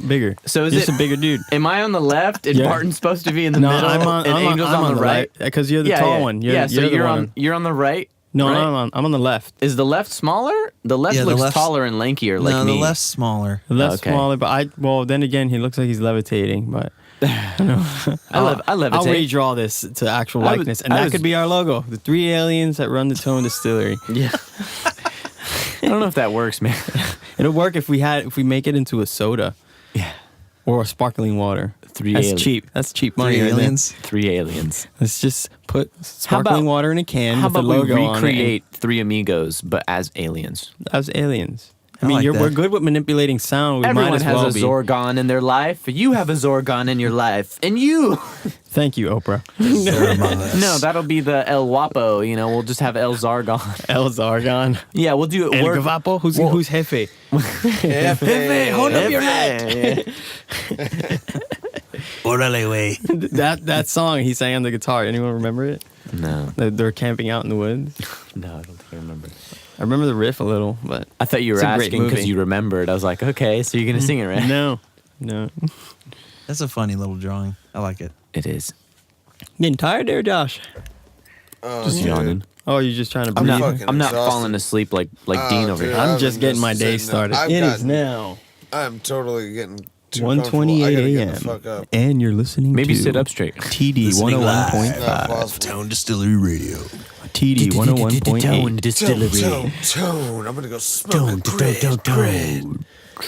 bigger. So is just it- a bigger dude. Am I on the left and Yeah. Barton's supposed to be in the No, middle? I'm and Angel's on the right. because you're the tall one. You're, so the you're one. on you're on the right. No, right? I'm on the left. Is the left smaller? The left Yeah, the looks left's- taller and lankier, like no, me. the left's smaller. The left's Okay. smaller, but well, then again, he looks like he's levitating. But I love I'll levitate. redraw this to actual I was- likeness, and I that was- could be our logo. The 3 aliens that run the Tone Distillery. Yeah. I don't know if that works, man. It'll work if we make it into a soda Yeah. or a sparkling water. 3 That's aliens. cheap. That's cheap money. 3 right there. aliens. 3 aliens. Let's just put sparkling about- water in a can How with the about we logo on it. recreate 3 Amigos, but as aliens? As aliens. I I mean, like that. we're good with manipulating sound. We might Everyone as has well a be. Zorgon in their life. You have a Zorgon in your life. And you. Thank you, Oprah. They're among us. No, that'll be the El Guapo. You know, we'll just have El Zargon. El Zargon. Yeah, we'll do it. El Word- Gavapo? Who's Jefe? Jefe, hold up your Yeah. Orale, way. that song he sang on the guitar. Anyone remember it? No, They're camping out in the woods. no, I don't think I remember. I remember the riff a little, but I thought you were It's a great asking because movie. you remembered. I was like, okay, so you're gonna sing it, right? no. That's a funny little drawing. I like it. It is. Getting tired there, Josh? Just dude. yawning. Oh, you're just trying to I'm breathe. not. fucking I'm not exhausted. falling asleep like Oh, Dean over dude, here. I'm I've just been getting my day sitting there. started. It is now I'm totally getting too 1:28 comfortable. I gotta get a.m. the fuck up. and you're listening Maybe to sit up straight. TD Listening live. 101.5. Not possible. Tone Distillery Radio. TD 101.8. Distillery. Tone. I'm gonna go smoke a grid.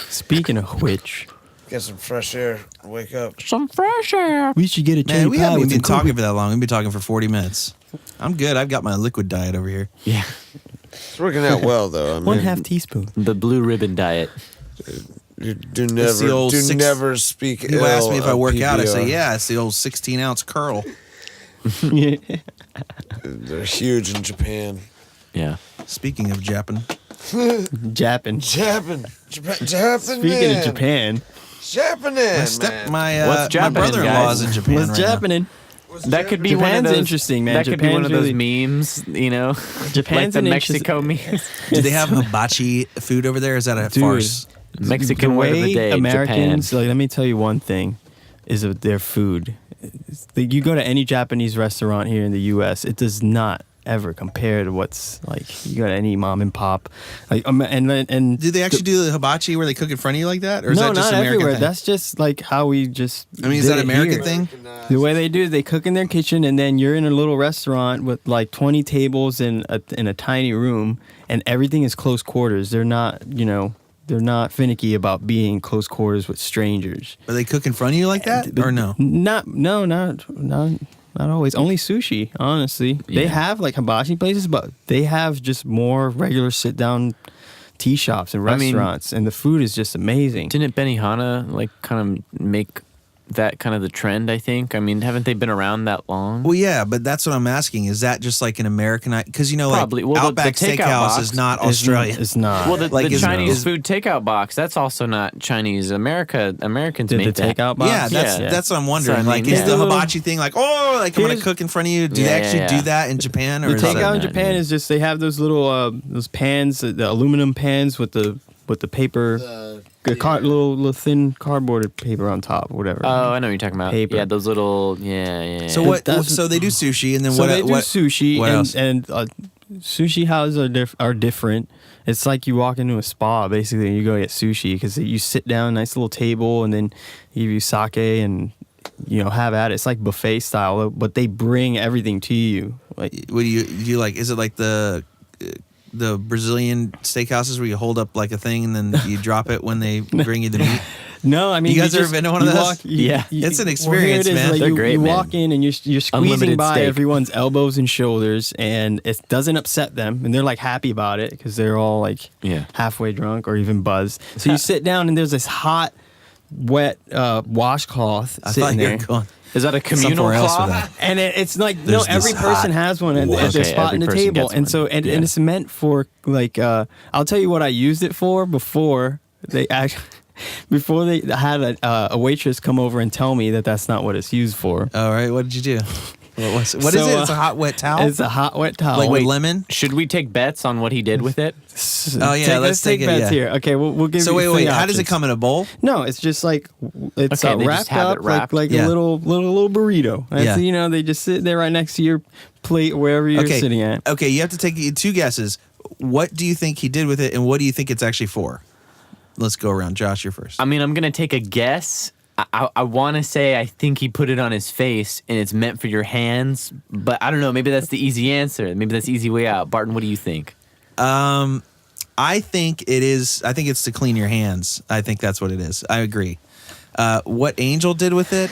Speaking of which, Get some fresh air. Wake up. Some fresh air. we should get a Man, we haven't even been some talking for that long. We've been talking for 40 minutes. I'm good. I've got my liquid diet over here. Yeah, It's working out well though. I mean, 1/2 teaspoon. the blue ribbon diet. You do It's the never, old do six- never speak. People ill ask me if I of work out. I say, PBR. yeah, it's the old 16-ounce curl. They're huge in Japan. Yeah. Speaking of Japan, Japan. Japan. Speaking of Japan, Japanese. my What's my Japan, brother-in-law guys? is in Japan what's right now. Japanin? That could be Japan's one of those. interesting, man. That could be one of Japan's those memes, you know, Japan's like the an interest- Mexico memes. Do they have hibachi food over there? Is that a Dude. farce? Mexican the word of way the day. Americans, Japan. like, let me tell you one thing, is of their food. Like, you go to any Japanese restaurant here in the U.S., it does not ever compare to what's like. You go to any mom and pop, like, and Do they actually do the hibachi where they cook in front of you like that, or is no, that just not American everywhere. thing? That's just like how we just. I mean, is did that it American here. thing? The way they do is they cook in their kitchen, and then you're in a little restaurant with like 20 tables in a tiny room, and everything is close quarters. They're not, they're not finicky about being close quarters with strangers. Are they cook in front of you like that, or no? Not always. Only sushi, honestly. They Yeah. have like hibachi places, but they have just more regular sit down tea shops and I mean- restaurants, and the food is just amazing. Didn't Benihana like kind of make that kind of the trend? I think. I mean, haven't they been around that long? Well, yeah, but that's what I'm asking. Is that just like an American? Because Probably. like Well, the Outback takeout Steakhouse box is not It's Australian. It's not. Well, the Like, is- Chinese is- food takeout box, that's also not Chinese. Americans Did make the that. takeout box? Yeah, Yeah. that's what I'm wondering. So, I mean, like, is yeah. the hibachi thing like, oh, like I'm gonna Here's- cook in front of you? Do Yeah, they yeah, actually yeah. do that in Japan, or The is that takeout in not- Japan is just they have those little those pans, the aluminum pans with the paper, little thin cardboard paper on top, or whatever. Oh, I know what you're talking about. Paper. Yeah, those little. Yeah. So what? That's- So they do sushi, and then so what? they do what sushi, what else? and sushi houses are different. It's like you walk into a spa basically, and you go get sushi because you sit down, nice little table, and then give you sake and have at it. It's like buffet style, but they bring everything to you. Like What do you like? Is it like the Brazilian steakhouses where you hold up like a thing and then you drop it when they bring you the meat? no, I mean You guys ever just- been to one of you those? Yeah. It's an here experience, it is, man. like, They're you, great, you man. walk in and you're squeezing Unlimited by steak. everyone's elbows and shoulders, and it doesn't upset them, and they're like happy about it because they're all like Yeah. halfway drunk or even buzzed. So you sit down and there's this hot, wet washcloth I thought sitting you there. were going Is that a communal somewhere else with cloth? that. And it's like There's every this person hot has one at wash. their Okay, spot every in the person table, gets and one. so and Yeah. it's meant for like I'll tell you what I used it for before they actually. Before they had a waitress come over and tell me that that's not what it's used for. All right, what did you do? What is So, it? It's a hot wet towel, It's a hot, wet towel. like with wait. lemon. Should we take bets on what he did with it? Oh, yeah, let's take it, bets yeah. here. Okay, we'll give So you wait, three how does it options. come in a bowl? No, it's just like it's Okay, they just wrapped have up it wrapped? like Yeah. a little burrito. That's, Yeah. they just sit there right next to your plate wherever you're Okay, sitting at. okay, you have to take two guesses. What do you think he did with it, and what do you think it's actually for? Let's go around. Josh, you're first. I mean, I'm gonna take a guess. I want to say I think he put it on his face and it's meant for your hands, but I don't know. Maybe that's the easy answer. Maybe that's the easy way out. Barton, what do you think? I think it is. I think it's to clean your hands. I think that's what it is. I agree. What Angel did with it?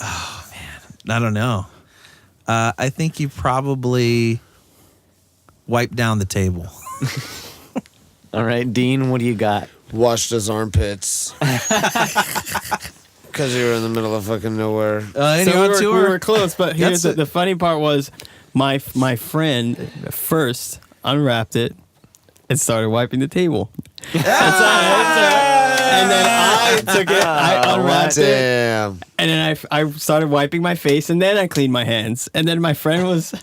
Oh man, I don't know. I think he probably wiped down the table. All right, Dean, what do you got? Washed his armpits. Because you were in the middle of fucking nowhere. And So you on we tour? were close, but here's That's the funny part was my friend first unwrapped it and started wiping the table. And then I took it, I unwrapped it, Damn. and then I started wiping my face, and then I cleaned my hands. And then my friend was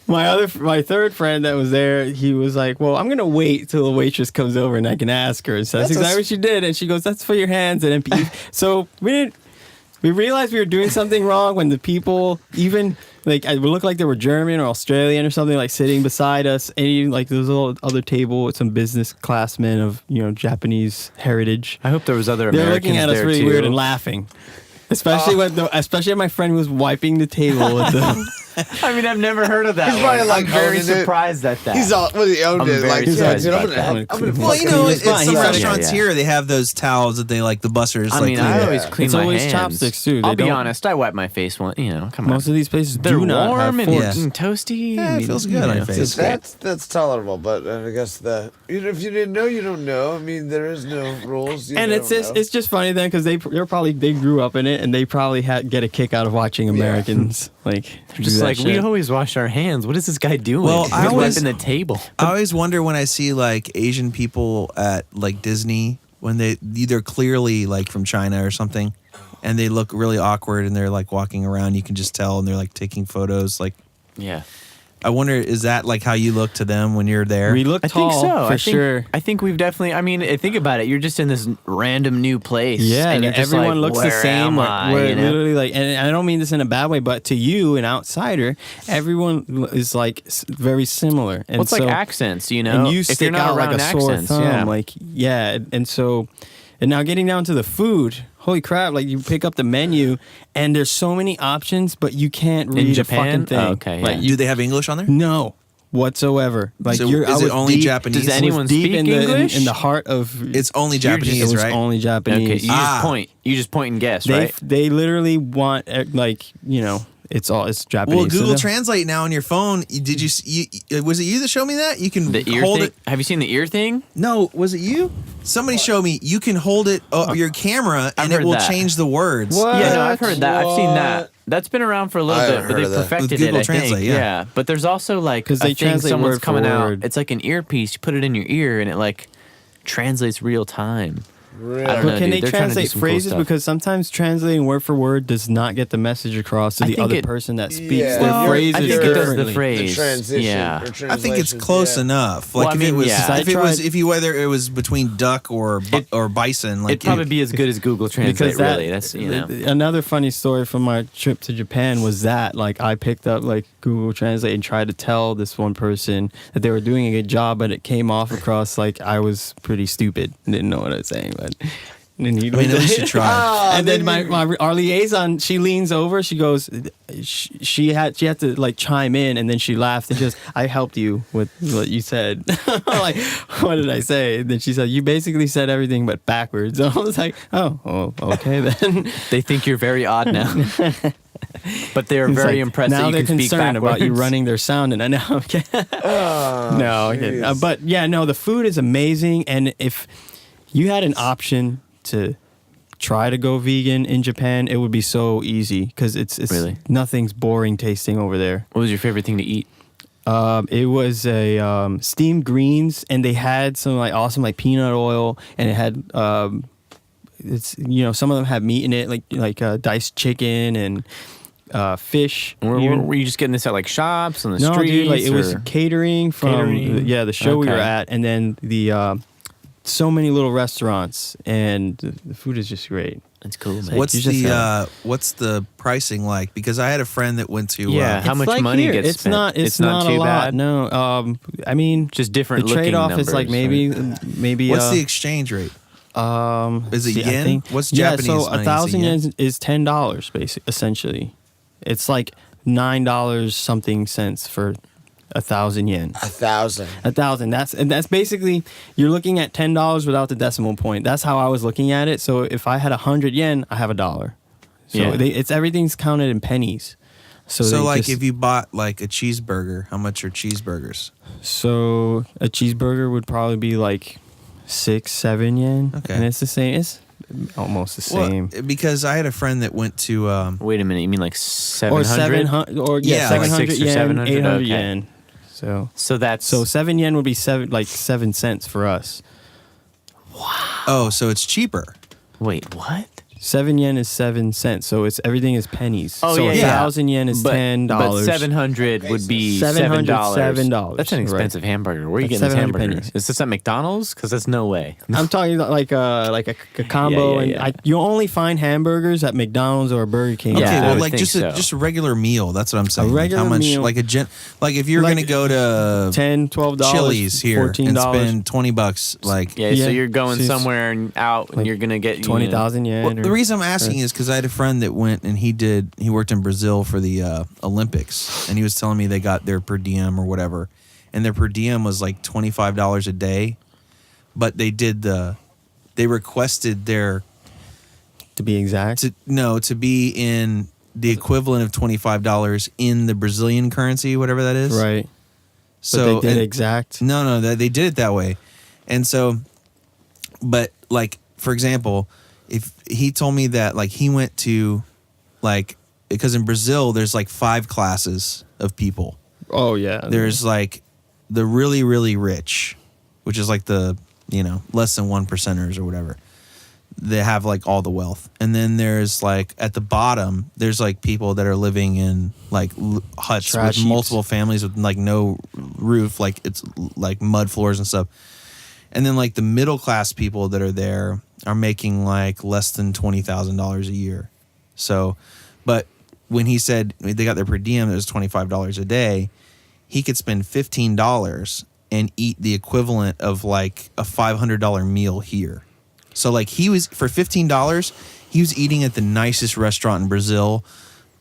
my third friend that was there. He was like, "Well, I'm gonna wait till the waitress comes over and I can ask her." And so that's exactly what she did. And she goes, "That's for your hands." And then so we realized we were doing something wrong when the people, even like it would look like they were German or Australian or something, like sitting beside us, and even, like there was a little other table with some business class men of Japanese heritage. I hope there was other They're Americans looking at us there really too. weird and laughing, especially especially when my friend was wiping the table with the. I mean, I've never heard of that. He's probably, one. like, I'm very owning it. surprised at that. He's all, well, he owned I'm it. very Like, yeah, surprised dude, I'm about gonna, that. I'm gonna Well, you fucking- know, He was fine. it's He some said- restaurants yeah. here. They have those towels that they like the bussers. I like mean, clean I it. always clean It's my always hands. chopsticks, too. They I'll be don't- honest. I wipe my face once. Come on. Most of these places They're do not warm have and, forks. Yeah. and toasty. Yeah, it feels good on your face. That's tolerable, but I guess that if you didn't know, you don't know. I mean, there is no rules. You And don't know. it's just funny then because they grew up in it and they probably get a kick out of watching Americans like do Just that like shit. we always wash our hands. What is this guy doing? Well, He's I always- wiping the table. I always wonder when I see like Asian people at like Disney when they either clearly like from China or something, and they look really awkward and they're like walking around. You can just tell, and they're like taking photos. Like, Yeah, I wonder, is that like how you look to them when you're there? We look I tall think so. for I think, sure. I think we've definitely. I mean, think about it. You're just in this random new place. Yeah, and you're just everyone like, looks the "Where same. am Like, I?" we're You know? literally like, and I don't mean this in a bad way, but to you, an outsider, everyone is like very similar. And Well, it's so, like accents, you know. and you If stick you're not out like a around sore accents, thumb. yeah. Like, yeah, and so, and now getting down to the food. Holy crap! Like you pick up the menu, and there's so many options, but you can't read Japan? a fucking thing. Oh, okay, Like yeah. you Do they have English on there? No, whatsoever. Like So you're, is I it was only deep, Japanese? Does anyone deep speak in the English? in the heart of? It's only it Japanese, was right? only Okay, Japanese. you just point and guess, They right? they literally want like it's Japanese. Well, So Google they'll- Translate now on your phone. Did was it you that showed me that? You can The ear hold thing. it. Have you seen the ear thing? No, was it you? Somebody showed me. You can hold it your camera, and it heard will that. change the words. What? Yeah, no, I've heard that. I've seen What? that. That's been around for a little I bit, haven't but heard they of that. perfected With Google it. I Translate, think. yeah. But there's also like 'Cause a they thing translate someone's word for coming out. word. It's like an earpiece. You put it in your ear, and it like translates real time. Really? I don't But know, can dude. they They're trying to do translate some cool phrases? stuff. Because sometimes translating word for word does not get the message across to I the think other it- person that speaks Yeah. their Well, phrases I think it does differently. the phrase. The transition. Yeah. or I think it's translations, close yeah. enough. Well, Like I if mean, it was, yeah. if it was, if you whether it was between duck or bison, like It'd probably be as good as Google Translate. Because that, really, that's you know. another funny story from my trip to Japan was that like I picked up like Google Translate and tried to tell this one person that they were doing a good job, but it came off across like I was pretty stupid and didn't know what I was saying. But and he, I mean, at least you tried. and then our liaison, she leans over, she goes, she had to like chime in, and then she laughed and she goes, "I helped you with what you said." Like, what did I say? And then she said, "You basically said everything but backwards." I was like, "Oh, okay then." They think you're very odd now. But they are It's very like, impressed now that you they're can speak concerned about you backwards. running their sound, and I know. I'm kidding. No, I'm kidding. jeez. But yeah, no, the food is amazing, and if you had an option to try to go vegan in Japan, it would be so easy because it's Really? nothing's boring tasting over there. What was your favorite thing to eat? It was a steamed greens, and they had some like awesome like peanut oil, and it had it's some of them had meat in it, like diced chicken and fish. Were you just getting this at like shops on the No, streets? dude, like it was or- catering from Catering? the show we were Okay. at, and then the so many little restaurants, and the food is just great. That's cool, man. What's you just what's the pricing like? Because I had a friend that went to Yeah. How It's much like money here. gets it's spent? Not, It's not a too lot. bad? No, I mean Just different the looking trade-off is like numbers, maybe what's the exchange rate? Is it see, I yen? think- What's yeah, Japanese so money? Is it 1,000 yen? yen is $10, basically. Essentially, it's like $9 something cents for 1,000 yen. 1,000. 1,000. That's basically you're looking at $10 without the decimal point. That's how I was looking at it. So if I had 100 yen, I have $1. So Yeah. it's everything's counted in pennies. So they like just- if you bought like a cheeseburger, how much are cheeseburgers? so a cheeseburger would probably be like 6-7 yen. Okay. And it's the same. It's almost the same. Well, because I had a friend that went to Wait a minute, you mean like Or 700? 700 or yeah, Yeah, like 700 600 or yen, 700, 800 okay. yen. So So that's 7 yen would be 7 cents for us. so it's cheaper. wait, what? 7 yen is 7 cents, so it's everything is pennies. Oh so yeah, 1,000 yen is but, $10. But 700 would be $700, $7. $7. That's an Right. expensive hamburger. Where are you That's getting this 700 hamburger? pennies. Is this at McDonald's? Because that's no way. I'm talking like a combo, Yeah, and yeah. you only find hamburgers at McDonald's or Burger King. Yeah, Okay, I well, would like think just so. just a regular meal. That's what I'm saying. Like, regular how much? meal. Like like if you're Like gonna go to $10, $12, Chili's here and $14, spend $20, like Yeah, Yeah, so you're going so it's somewhere and out, and like you're gonna get 20,000 yen. Well, the reason I'm asking is because I had a friend that went and he worked in Brazil for the Olympics, and he was telling me they got their per diem or whatever, and their per diem was like $25 a day, but they requested their to be exact. to be in the equivalent of $25 in the Brazilian currency, whatever that is. Right. So but they did and- exact. No, they did it that way. And so, but like, for example, if he told me that like he went to like, because in Brazil, there's like 5 classes of people. Oh, yeah. There's like the really, really rich, which is like the, less than 1%ers or whatever. They have like all the wealth. And then there's like at the bottom, there's like people that are living in like huts Trash with heaps. multiple families with like no roof, like it's like mud floors and stuff. And then like the middle class people that are there are making like less than $20,000 a year. So, but when he said they got their per diem, that was $25 a day, he could spend $15 and eat the equivalent of like a $500 meal here. So like he was, for $15, he was eating at the nicest restaurant in Brazil,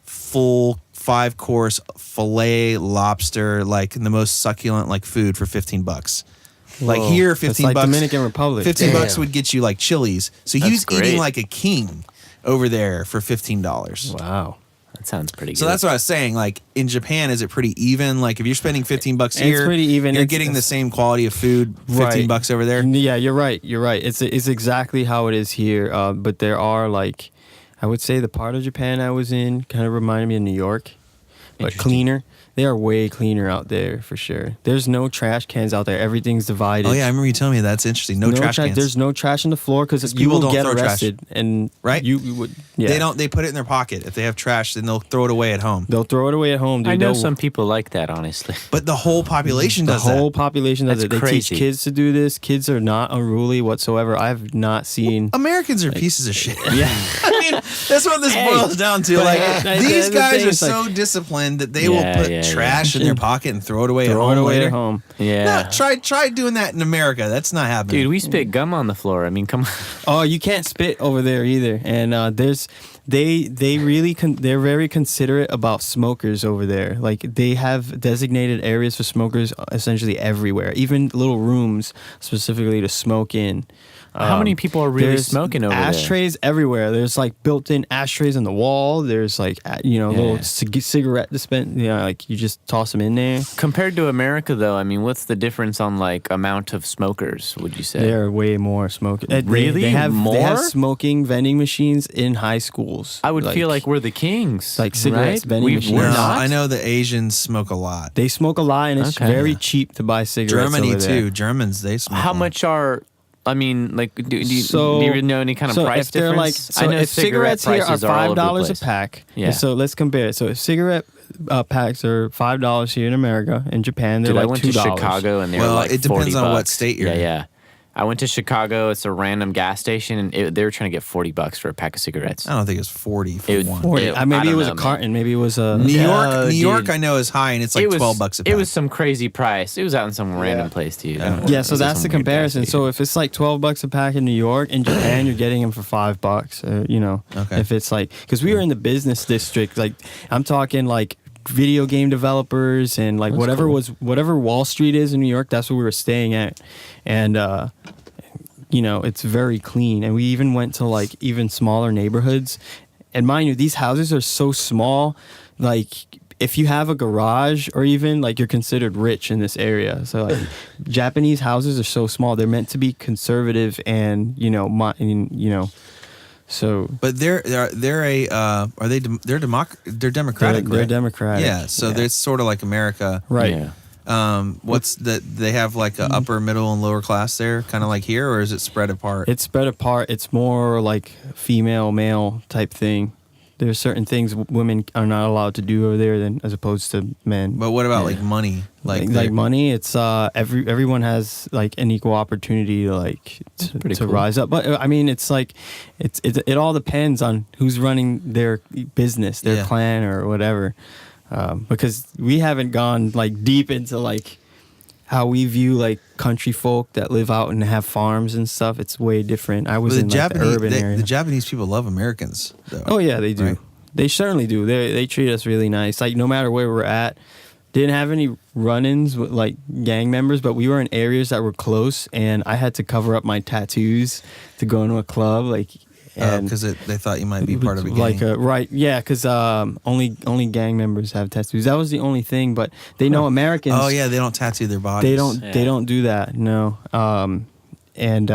full 5-course filet lobster, like the most succulent like food for $15. Like Whoa. here, That's 15 like bucks. Dominican Republic. 15 bucks Damn. would get you like Chili's. So he That's was eating great. like a king over there for $15. Wow. That sounds pretty good. So that's what I was saying. Like in Japan, is it pretty even? Like if you're spending $15 It's here, pretty even. you're It's- getting the same quality of food, $15 over there. Yeah, you're right. You're right. It's exactly how it is here. But there are like, I would say the part of Japan I was in kind of reminded me of New York, but Interesting. cleaner. They are way cleaner out there for sure. There's no trash cans out there. Everything's divided. Oh yeah, I remember you telling me that. That's interesting. No trash cans. There's no trash on the floor because you people will don't get throw trash. arrested. And Right? you would. Yeah. They don't. They put it in their pocket. If they have trash, then they'll throw it away at home. They'll throw it away at home. Dude. I know They'll- some people like that, honestly. But the whole population The does whole that. population does That's it. They crazy. teach kids to do this. Kids are not unruly whatsoever. I've not seen. Americans are pieces of shit. Yeah. I mean, that's what this Hey, boils down to. but Like that- these the guys thing are is, like- so disciplined that they Yeah, will put yeah, yeah. trash in their pocket and throw it away Throw at it home away later. at home. Yeah. No, try doing that in America. That's not happening. Dude, we spit gum on the floor. I mean, come on. Oh, you can't spit over there either. And they really they're very considerate about smokers over there. Like they have designated areas for smokers essentially everywhere, even little rooms specifically to smoke in. How many people are really there's smoking over there? ashtrays everywhere. There's like built-in ashtrays on the wall. There's like little Yeah. cigarette dispense. Like you just toss them in there. Compared to America, though, I mean, what's the difference on like amount of smokers? Would you say? There are way more smoking. Really? They have More? smoking vending machines in high schools. I would feel like we're the kings. like cigarettes, right? vending machines. We're no, not. I know the Asians smoke a lot. They smoke a lot, and it's Okay. very cheap to buy cigarettes. Germany over there. too. Germans they smoke. How a lot. much are? I mean, like, do you So- even know any kind of so price if they're like, difference? so I know if cigarette cigarettes here are prices are all over the $5 a place. pack, Yeah. and so let's compare it. So if cigarette packs are $5 here in America, in Japan they're Dude, I like went $2. to Chicago and they were Well, like it depends $40. on what state you're Yeah, in. yeah. I went to Chicago. It's a random gas station, and they were trying to get $40 for a pack of cigarettes. I don't think it's 40 for It- one. 40. I Maybe it don't was know, a man. carton. Maybe it was a. New Yeah, York, dude. I know is high, and it's like It was, $12 a pack. It was some crazy price. It was out in some random place, dude. Yeah, so that's the comparison. So if it's like $12 a pack in New York, in Japan you're getting them for $5. Okay. If it's like, because we were in the business district, like I'm talking like video game developers and like whatever Wall Street is in New York. That's where we were staying at, and it's very clean. And we even went to like even smaller neighborhoods. And mind you, these houses are so small, like if you have a garage or even like you're considered rich in this area. So like Japanese houses are so small. They're meant to be conservative and, so But they're democratic. they're right? democratic. Yeah, so they're sort of like America. right. Yeah. What's the? They have like a upper, middle, and lower class there, kind of like here, or is it spread apart? It's spread apart. It's more like female, male type thing. There's certain things women are not allowed to do over there than as opposed to men. But what about Yeah. like money? Like money, it's everyone has like an equal opportunity to pretty to cool. rise up. But I mean, it's like it all depends on who's running their business, their Yeah. clan or whatever. Because we haven't gone like deep into like how we view like country folk that live out and have farms and stuff. It's way different. I was the in like, the Japanese, urban area. the Japanese people love Americans, though. Oh yeah, they do. Right. They certainly do. They treat us really nice. Like no matter where we're at, didn't have any run-ins with like gang members, but we were in areas that were close, and I had to cover up my tattoos to go into a club. Like, and Because they thought you might be part of a gang. like right, yeah, because only gang members have tattoos. That was the only thing. But they know Americans. Oh yeah, they don't tattoo their bodies. They don't. Yeah. They don't do that. No. And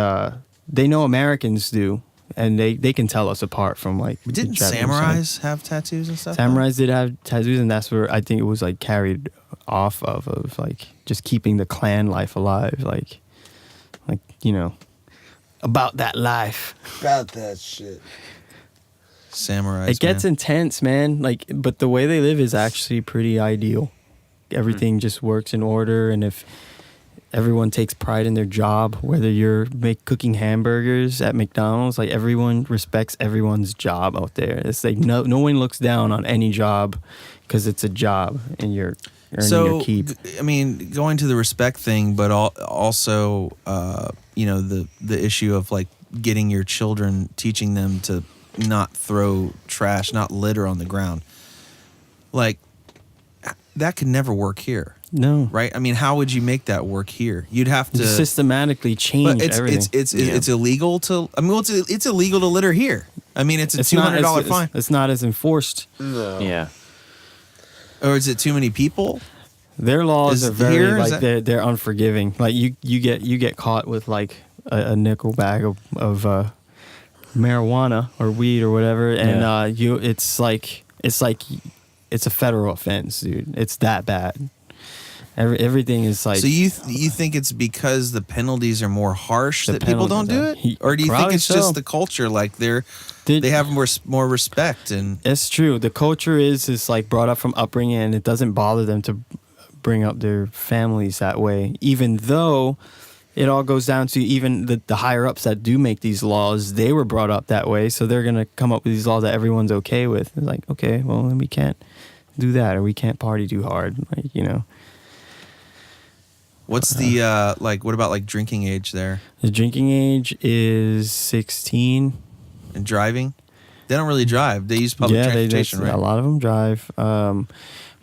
they know Americans do, and they can tell us apart from like. But didn't the Japanese samurais have tattoos and stuff? Samurais did have tattoos, and that's where I think it was like carried off of like just keeping the clan life alive, like about that life. About that shit. Samurais. It gets man. intense, man. Like, but the way they live is actually pretty ideal. Everything just works in order, and if everyone takes pride in their job, whether you're cooking hamburgers at McDonald's, like everyone respects everyone's job out there. It's like no one looks down on any job because it's a job and you're earning your keep. I mean, going to the respect thing, but also, the issue of like getting your children, teaching them to not throw trash, not litter on the ground. Like, that could never work here, No, right? I mean, how would you make that work here? You'd have to systematically change But it's everything. it's illegal to. I mean, it's illegal to litter here. I mean, it's a $200 fine. It's not as enforced. No. Yeah. Or is it too many people? Their laws Is are very here, is like that- they're unforgiving. Like you get caught with like a nickel bag of marijuana or weed or whatever, and it's a federal offense, dude. It's that bad. Everything is like. So you think it's because the penalties are more harsh The that people don't do penalties it, are- or do you think Probably it's so. just the culture? Like they have more respect and It's true. The culture is like brought up from upbringing, and it doesn't bother them to bring up their families that way. Even though it all goes down to even the higher ups that do make these laws, they were brought up that way, so they're gonna come up with these laws that everyone's okay with. It's like, okay, well then we can't do that, or we can't party too hard, what's the what about like drinking age there The drinking age is 16. and driving? They don't really drive. They use public transportation, right? A lot of them drive.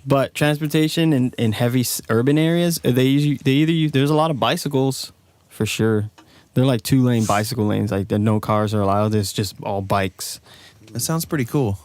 But transportation in heavy urban areas, there's a lot of bicycles for sure. They're like 2-lane bicycle lanes, like no cars are allowed. There's just all bikes. That sounds pretty cool.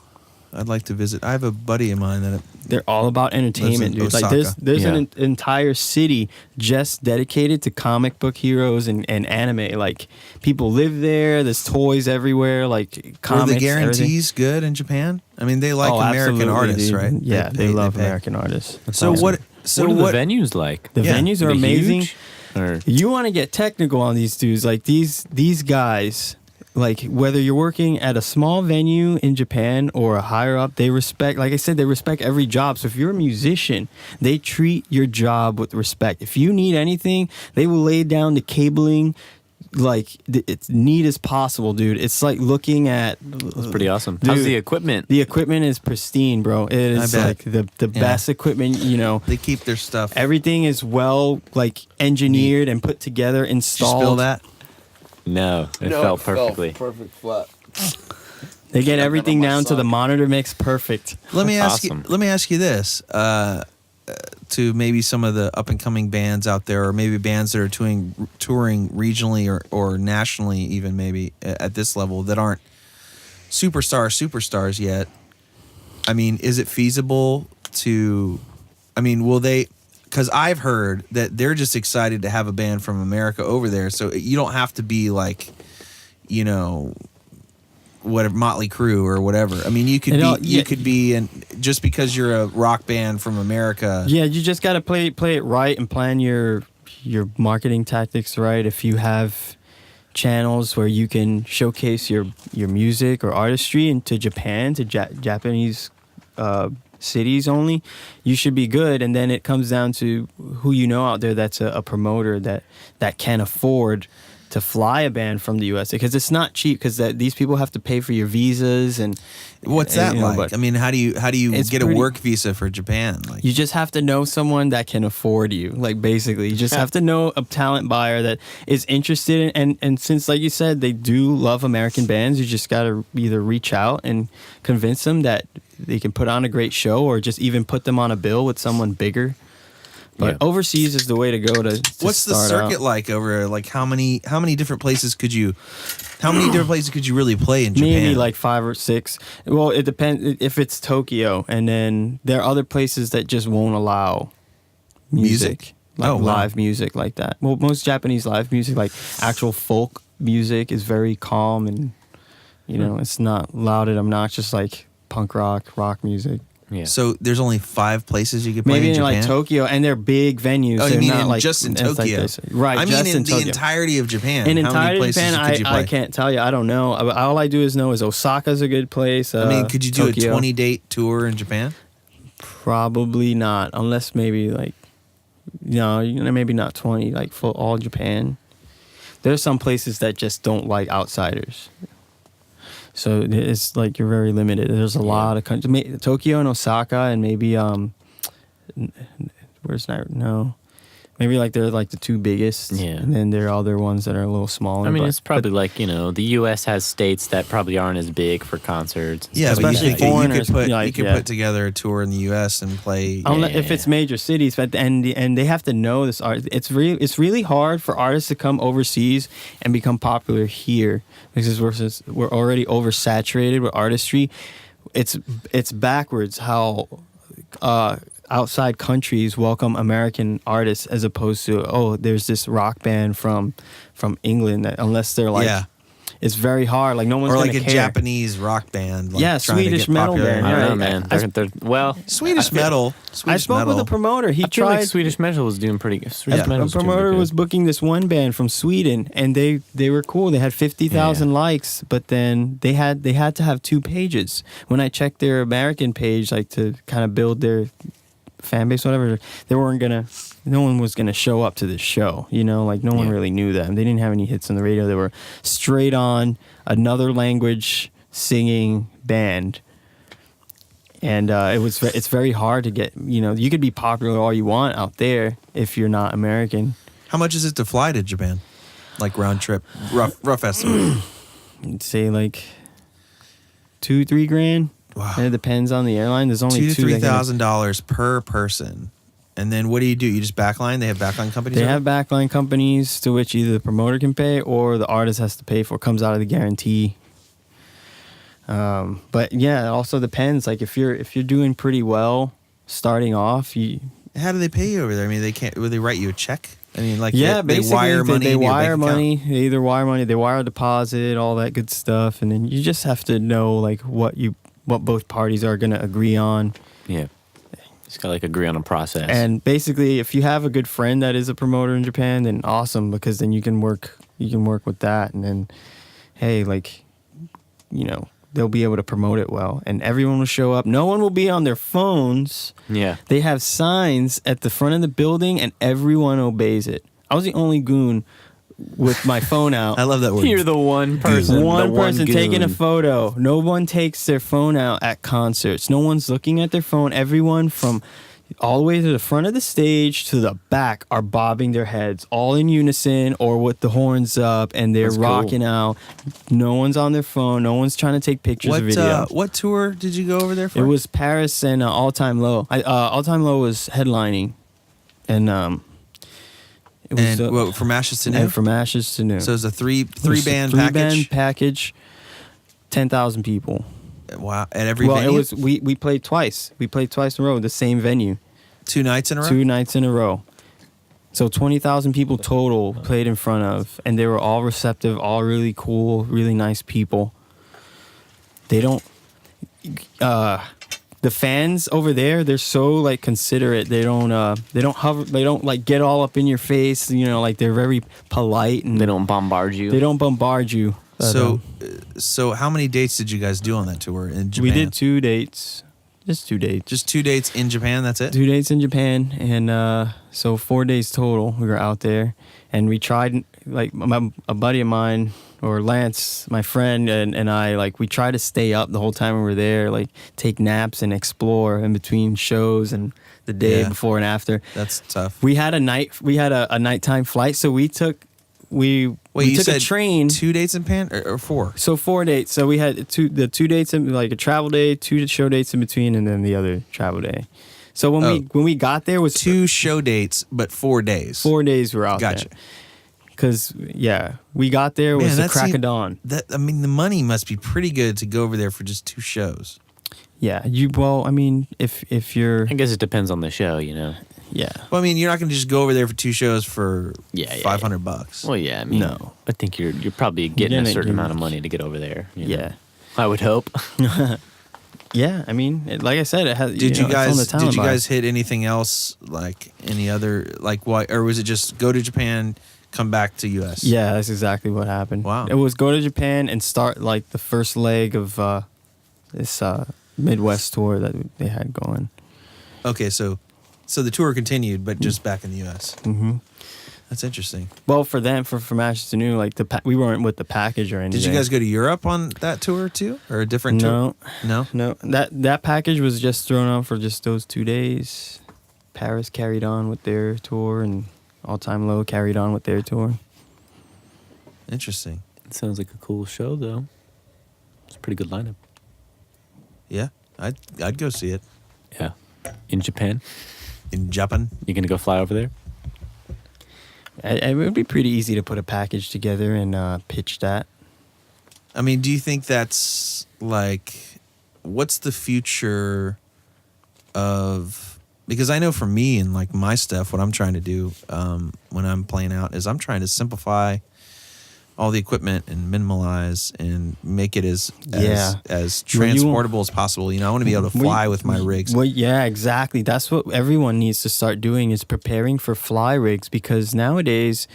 I'd like to visit. I have a buddy of mine that They're all about entertainment, Lives in dude. Like Osaka. there's Yeah. an entire city just dedicated to comic book heroes and anime. Like people live there. There's toys everywhere. Like Are comics. the everything. guarantees good in Japan? I mean, they like Oh, American absolutely, artists, dude. right? Yeah, they love pay. American artists. That's So awesome. what? So what are what? the venues like? The Yeah. venues are Are they amazing. huge? Or You want to get technical on these dudes, like these guys. Like whether you're working at a small venue in Japan or a higher up, they respect. Like I said, they respect every job. So if you're a musician, they treat your job with respect. If you need anything, they will lay down the cabling, it's neat as possible, dude. It's like looking at. It's pretty awesome. Dude, How's the equipment? The equipment is pristine, bro. It is bet. like the best equipment. You know, They keep their stuff. everything is well like engineered and put together, Did you installed. spill that? No, it felt perfectly. Perfect flat. They get everything my down to the sock. monitor mix perfect. Let me ask Awesome. you. Let me ask you this. To maybe some of the up and coming bands out there, or maybe bands that are touring regionally or nationally, even maybe at this level that aren't superstars yet. I mean, is it feasible to? I mean, will they? Because I've heard that they're just excited to have a band from America over there, so you don't have to be like, you know, whatever Motley Crue or whatever. I mean, you could be and just because you're a rock band from America. Yeah, you just gotta play it right and plan your marketing tactics right. If you have channels where you can showcase your music or artistry into Japan to Japanese cities only, you should be good. And then it comes down to who you know out there that's a promoter that can afford to fly a band from the U.S. because it's not cheap because these people have to pay for your visas and What's and, that you know, like? but I mean, how do you It's get a pretty- work visa for Japan? Like, you just have to know someone that can afford you. Like basically, you just have to know a talent buyer that is interested in, and since like you said, they do love American bands, you just gotta either reach out and convince them that they can put on a great show or just even put them on a bill with someone bigger. But Yeah. overseas is the way to go to what's the start circuit out. like over? Like, how many different places could you? How many different places could you really play in Japan? Maybe like 5 or 6. Well, it depends if it's Tokyo, and then there are other places that just won't allow music, like Oh, wow. live music like that. Well, most Japanese live music, like actual folk music, is very calm and you know it's not loud and obnoxious like punk rock music. Yeah. So there's only 5 places you could play Maybe in in Japan. like Tokyo, and they're big venues. Oh, they're you mean not like just in it's like Tokyo? this. Right? I mean, just in in the Tokyo. entirety of Japan. In how many entirety of places Japan, could you play? I can't tell you. I don't know. All I do is know is Osaka's a good place. I mean, could you do Tokyo. a 20-date tour in Japan? Probably not, unless maybe like, maybe not 20, like for all Japan. There's some places that just don't like outsiders. So it's like you're very limited. There's a lot of countries, Tokyo and Osaka, and maybe where's that? No, maybe like they're like the 2 biggest. Yeah. and then there are other ones that are a little smaller. I mean, but- it's probably like, the U.S. has states that probably aren't as big for concerts. and Yeah, stuff but especially you could foreigners, put like, you could yeah. put together a tour in the U.S. and play. If it's major cities, but and they have to know this art. It's really hard for artists to come overseas and become popular here because we're already oversaturated with artistry. It's backwards how outside countries welcome American artists as opposed to there's this rock band from England that unless they're like Yeah. it's very hard, like no one's or gonna like a care. Japanese rock band. Like Yeah, trying to Swedish get metal popular. band, I don't yeah. know, man. Swedish metal. Swedish I spoke metal. with a promoter. He I feel tried like Swedish metal was doing pretty good. Swedish Yeah. metal a was doing promoter pretty was good. booking this one band from Sweden, and they were cool. They had 50,000 Yeah. likes, but then they had to have 2 pages. When I checked their American page, like to kind of build their fan base, whatever, no one was gonna show up to this show. Like no one Yeah. really knew them. They didn't have any hits on the radio. They were straight on another language singing band. And it's very hard to get, you could be popular all you want out there if you're not American. How much is it to fly to Japan? Like round trip, rough estimate. I'd say like $2-3 grand. Wow. And it depends on the airline. There's only $2,000 to two that can- $3,000 per person. And then what do? You just backline? They have backline companies? They over have backline companies to which either the promoter can pay or the artist has to pay for. It comes out of the guarantee. But yeah, it also depends. Like if you're doing pretty well starting off, there? How do they pay you over there? I mean, will they write you a check? I mean, like yeah, they basically wire money. They into your wire bank account? money. They either wire money, they wire a deposit, all that good stuff, and then you just have to know like what both parties are gonna agree on. Yeah. Just got to agree on a process. And basically, if you have a good friend that is a promoter in Japan, then awesome, because then you can work with that, and then hey, like they'll be able to promote it well, and everyone will show up. No one will be on their phones. yeah. They have signs at the front of the building, and everyone obeys it. I was the only goon with my phone out. I love that word. You're the one person. One the person taking a goon. photo. No one takes their phone out at concerts. No one's looking at their phone. Everyone from all the way to the front of the stage to the back are bobbing their heads, all in unison or with the horns up, and they're That's cool. rocking out. No one's on their phone. No one's trying to take pictures or video. What tour did you go over there for? It was Paris and All Time Low. All Time Low was headlining, and it was and what, from Ashes to New. and From Ashes to New. So it was a three It was a band three package. band package. 10,000 people. Wow! At every Well, venue. it was we played twice. We played twice in a row, the same venue, 2 nights in a row. 2 nights in a row. So 20,000 people total played in front of, and they were all receptive, all really cool, really nice people. They don't. The fans over there, they're so like considerate. They don't hover. They don't like get all up in your face. You know, like they're very polite and They don't bombard you. They don't bombard you. So how many dates did you guys do on that tour in Japan? We did 2 dates, just 2 dates. Just 2 dates in Japan. That's it. 2 dates in Japan, and so 4 days total. We were out there, and we tried, like a buddy of mine, or Lance, my friend, and I, like we tried to stay up the whole time we were there, like take naps and explore in between shows and the day Yeah. before and after. That's tough. We had a nighttime flight, so we took Wait, we you took said a train. 2 dates in Japan or 4? So 4 dates. So we had the 2 dates, like a travel day, 2 show dates in between, and then the other travel day. So when we got there was 2 show dates, but 4 days. 4 days we were out Gotcha. there. Because we got there was Man, the that crack seem- of dawn. The money must be pretty good to go over there for just 2 shows. Yeah, if you're I guess it depends on the show, you know. yeah. Well, I mean, you're not going to just go over there for 2 shows for Yeah, $500. Well, yeah. I mean, No. I think you're probably getting a gonna certain get- amount of money to get over there. you know. Yeah. I would hope. Yeah, like I said, it has. Did you it's on the guys talent bias. hit anything else, like any other, like what, or was it just go to Japan, come back to US? Yeah, that's exactly what happened. Wow. It was go to Japan and start like the first leg of this Midwest tour that they had going. Okay, so the tour continued, but just back in the US. Mm-hmm. That's interesting. Well, for them, from Ashes to New, like we weren't with the package or anything. Did you guys go to Europe on that tour too, or a different tour? No. No, that package was just thrown out for just those 2 days. Paris carried on with their tour, and All Time Low carried on with their tour. Interesting. It sounds like a cool show, though. It's a pretty good lineup. Yeah, I'd go see it Yeah. In Japan, in Japan. you gonna go fly over there? It would be pretty easy to put a package together and pitch that. I mean, do you think that's like, what's the future of? Because I know for me and like my stuff, what I'm trying to do when I'm playing out is I'm trying to simplify all the equipment and minimalize and make it as Yeah. Well, you transportable as possible. You know, I want to be able to fly with my rigs. Well, yeah, exactly. That's what everyone needs to start doing is preparing for fly rigs, because nowadays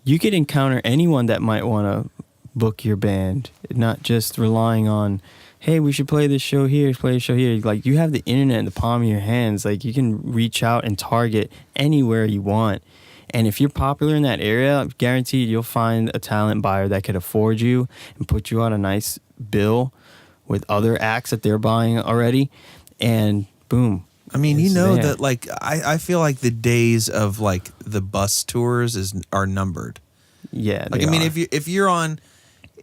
you could encounter anyone that might want to book your band, not just relying on, hey, we should play this show here, play this show here. Like, you have the internet in the palm of your hands. Like, you can reach out and target anywhere you want. And if you're popular in that area, guaranteed you'll find a talent buyer that could afford you and put you on a nice bill with other acts that they're buying already. And boom. I mean, you it's know there. that like I feel like the days of like the bus tours are numbered. Yeah. Like they I mean, are.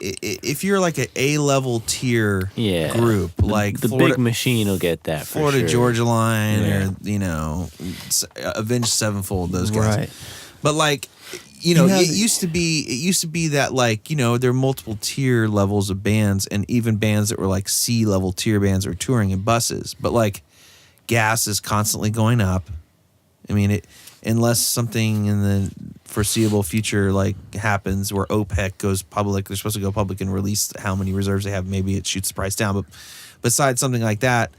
if you're like an A-level tier Yeah. group, like the Florida, big machine will get that. For Florida sure. Georgia Line, Yeah. or Avenged Sevenfold, those guys. Right. But like, you know, You have- it used to be that like, you know, there are multiple tier levels of bands, and even bands that were like C level tier bands are touring in buses. But like, gas is constantly going up. I mean, unless something in the foreseeable future like happens where OPEC goes public, they're supposed to go public and release how many reserves they have. Maybe it shoots the price down. But besides something like that,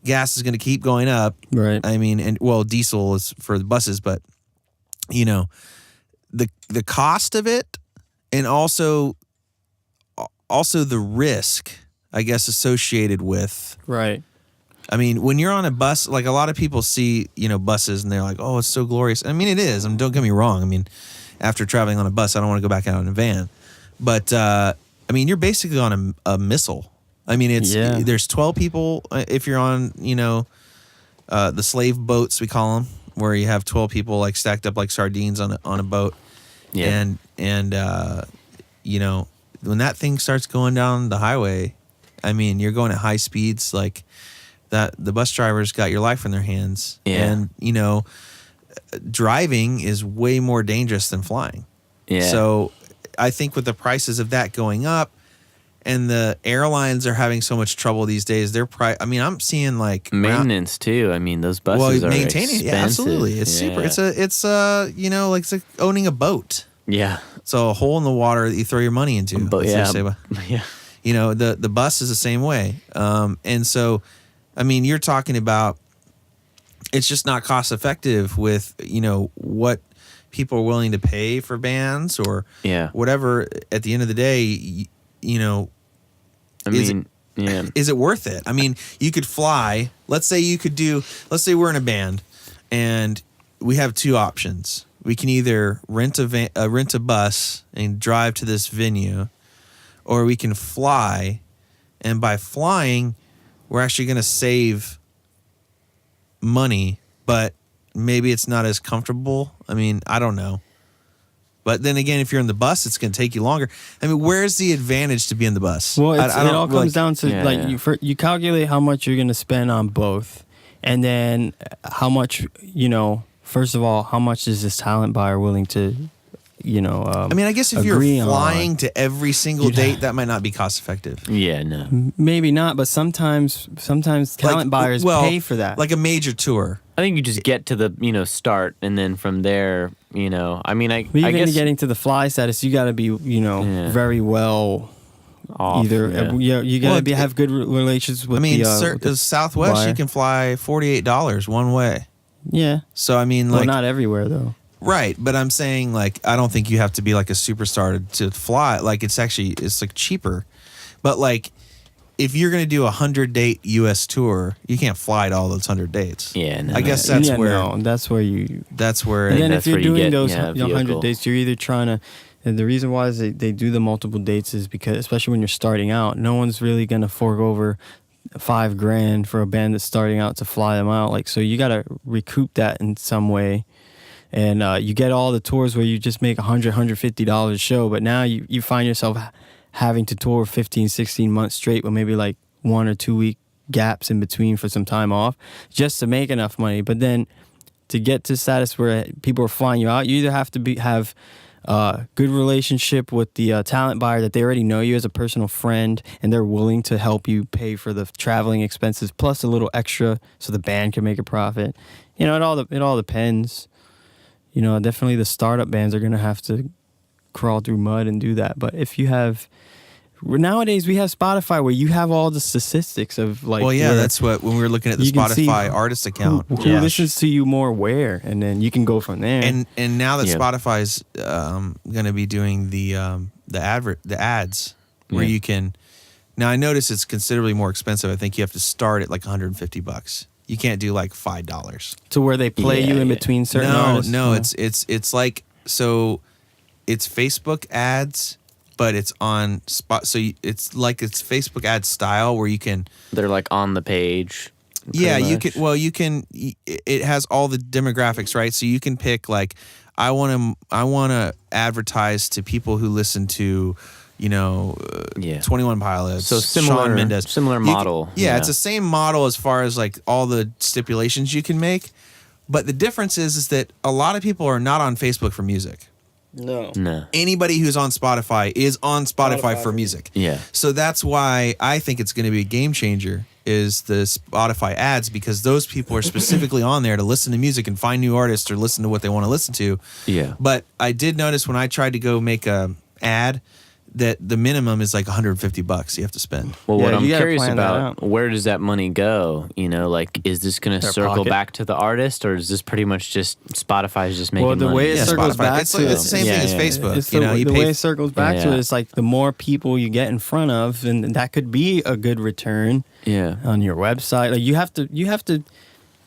gas is going to keep going up. Right. I mean, and well, diesel is for the buses, but you know, the cost of it, and also the risk, I guess, associated with. Right. I mean, when you're on a bus, like a lot of people see, you know, buses and they're like, oh, it's so glorious. I mean, it is. I mean, don't get me wrong. I mean, after traveling on a bus. I don't want to go back out in a van. But I mean, you're basically on a missile. I mean, there's 12 people if you're on, the slave boats, we call them, where you have 12 people like stacked up like sardines on a boat. Yeah. And when that thing starts going down the highway, I mean, you're going at high speeds like that. The bus drivers got your life in their hands. Yeah. And, driving is way more dangerous than flying. Yeah. So I think with the prices of that going up, and the airlines are having so much trouble these days, I'm seeing like maintenance too. I mean, those buses are maintaining it. expensive. Yeah, absolutely. It's super. It's like it's like owning a boat. Yeah. So a hole in the water that you throw your money into. But That's yeah. what they say. Yeah. The bus is the same way. And so, I mean, you're talking about it's just not cost effective with, what people are willing to pay for bands or whatever. At the end of the day, is it worth it? I mean, you could fly. Let's say we're in a band and we have two options. We can either rent a bus and drive to this venue, or we can fly. And by flying, we're actually going to save money, but maybe it's not as comfortable. I mean, I don't know. But then again, if you're in the bus, it's going to take you longer. I mean, where's the advantage to be in the bus? Well, it all comes down to you calculate how much you're going to spend on both, and then how much First of all, how much is this talent buyer willing to, I mean, I guess if you're flying to every single date, that might not be cost effective. Yeah, no. Maybe not, but sometimes talent buyers pay for that. Like a major tour. I think you just get to the, start, and then from there, I mean, I guess getting to the fly status, you got to be, very well off. You got to have good relations with the Southwest, buyer. You can fly $48 one way. Yeah. So, I mean, not everywhere, though. Right, but I'm saying, I don't think you have to be, a superstar to fly. It's cheaper. But, if you're going to do a 100-date U.S. tour, you can't fly to all those 100 dates. Yeah, no. I guess that's where... No, that's where you... That's where... And then if you're doing those 100 100 dates, you're either trying to... And the reason why is they do the multiple dates is because, especially when you're starting out, no one's really going to fork over $5,000 for a band that's starting out to fly them out. So you got to recoup that in some way. And you get all the tours where you just make $100, $150 a show, but now you find yourself having to tour 15, 16 months straight with maybe 1 or 2 week gaps in between for some time off just to make enough money. But then to get to status where people are flying you out, you either have to have a good relationship with the talent buyer that they already know you as a personal friend and they're willing to help you pay for the traveling expenses plus a little extra so the band can make a profit. It all depends. Definitely the startup bands are going to have to crawl through mud and do that. But if you have... Nowadays, we have Spotify where you have all the statistics of Well, yeah, that's what... When we were looking at the Spotify artist account. Who listens to you more where? And then you can go from there. And now that Spotify's going to be doing the ads where you can... Now, I notice it's considerably more expensive. I think you have to start at $150. You can't do $5. To where they play you in between certain artists? No, it's like, so it's Facebook ads, but it's on spot. So it's Facebook ad style where you can. They're on the page. Yeah, you can. Well, you can. It has all the demographics, right? So you can pick I want to advertise to people who listen to. 21 Pilots. So similar, Shawn Mendes. Similar model. It's the same model as far as all the stipulations you can make. But the difference is that a lot of people are not on Facebook for music. No. Anybody who's on Spotify is on Spotify for music. Yeah. So that's why I think it's going to be a game changer is the Spotify ads, because those people are specifically on there to listen to music and find new artists or listen to what they want to listen to. Yeah. But I did notice when I tried to go make a ad that the minimum is $150 you have to spend. Well, what I'm curious about, where does that money go? Is this going to circle back to the artist, or is this pretty much just Spotify's just making money? Well, the way it circles back it's the same thing as Facebook. It's the way it circles back to it is the more people you get in front of, and that could be a good return. Yeah. On your website, you have to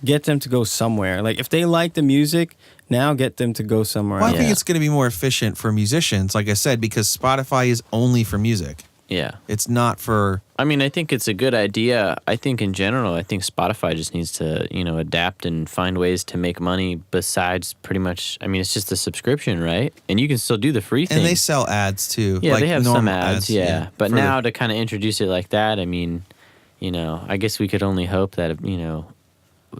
get them to go somewhere. If they like the music, Now get them to go somewhere Well, I else. think Yeah. it's going to be more efficient for musicians, like I said, because Spotify is only for music. Yeah. It's not for. I mean, I think it's a good idea. I think in general, I think Spotify just needs to, adapt and find ways to make money besides pretty much, I mean, it's just a subscription, right? And you can still do the free thing. And they sell ads too. Yeah, like they have some normal ads, yeah. But for now to kind of introduce it like that, I mean, I guess we could only hope that,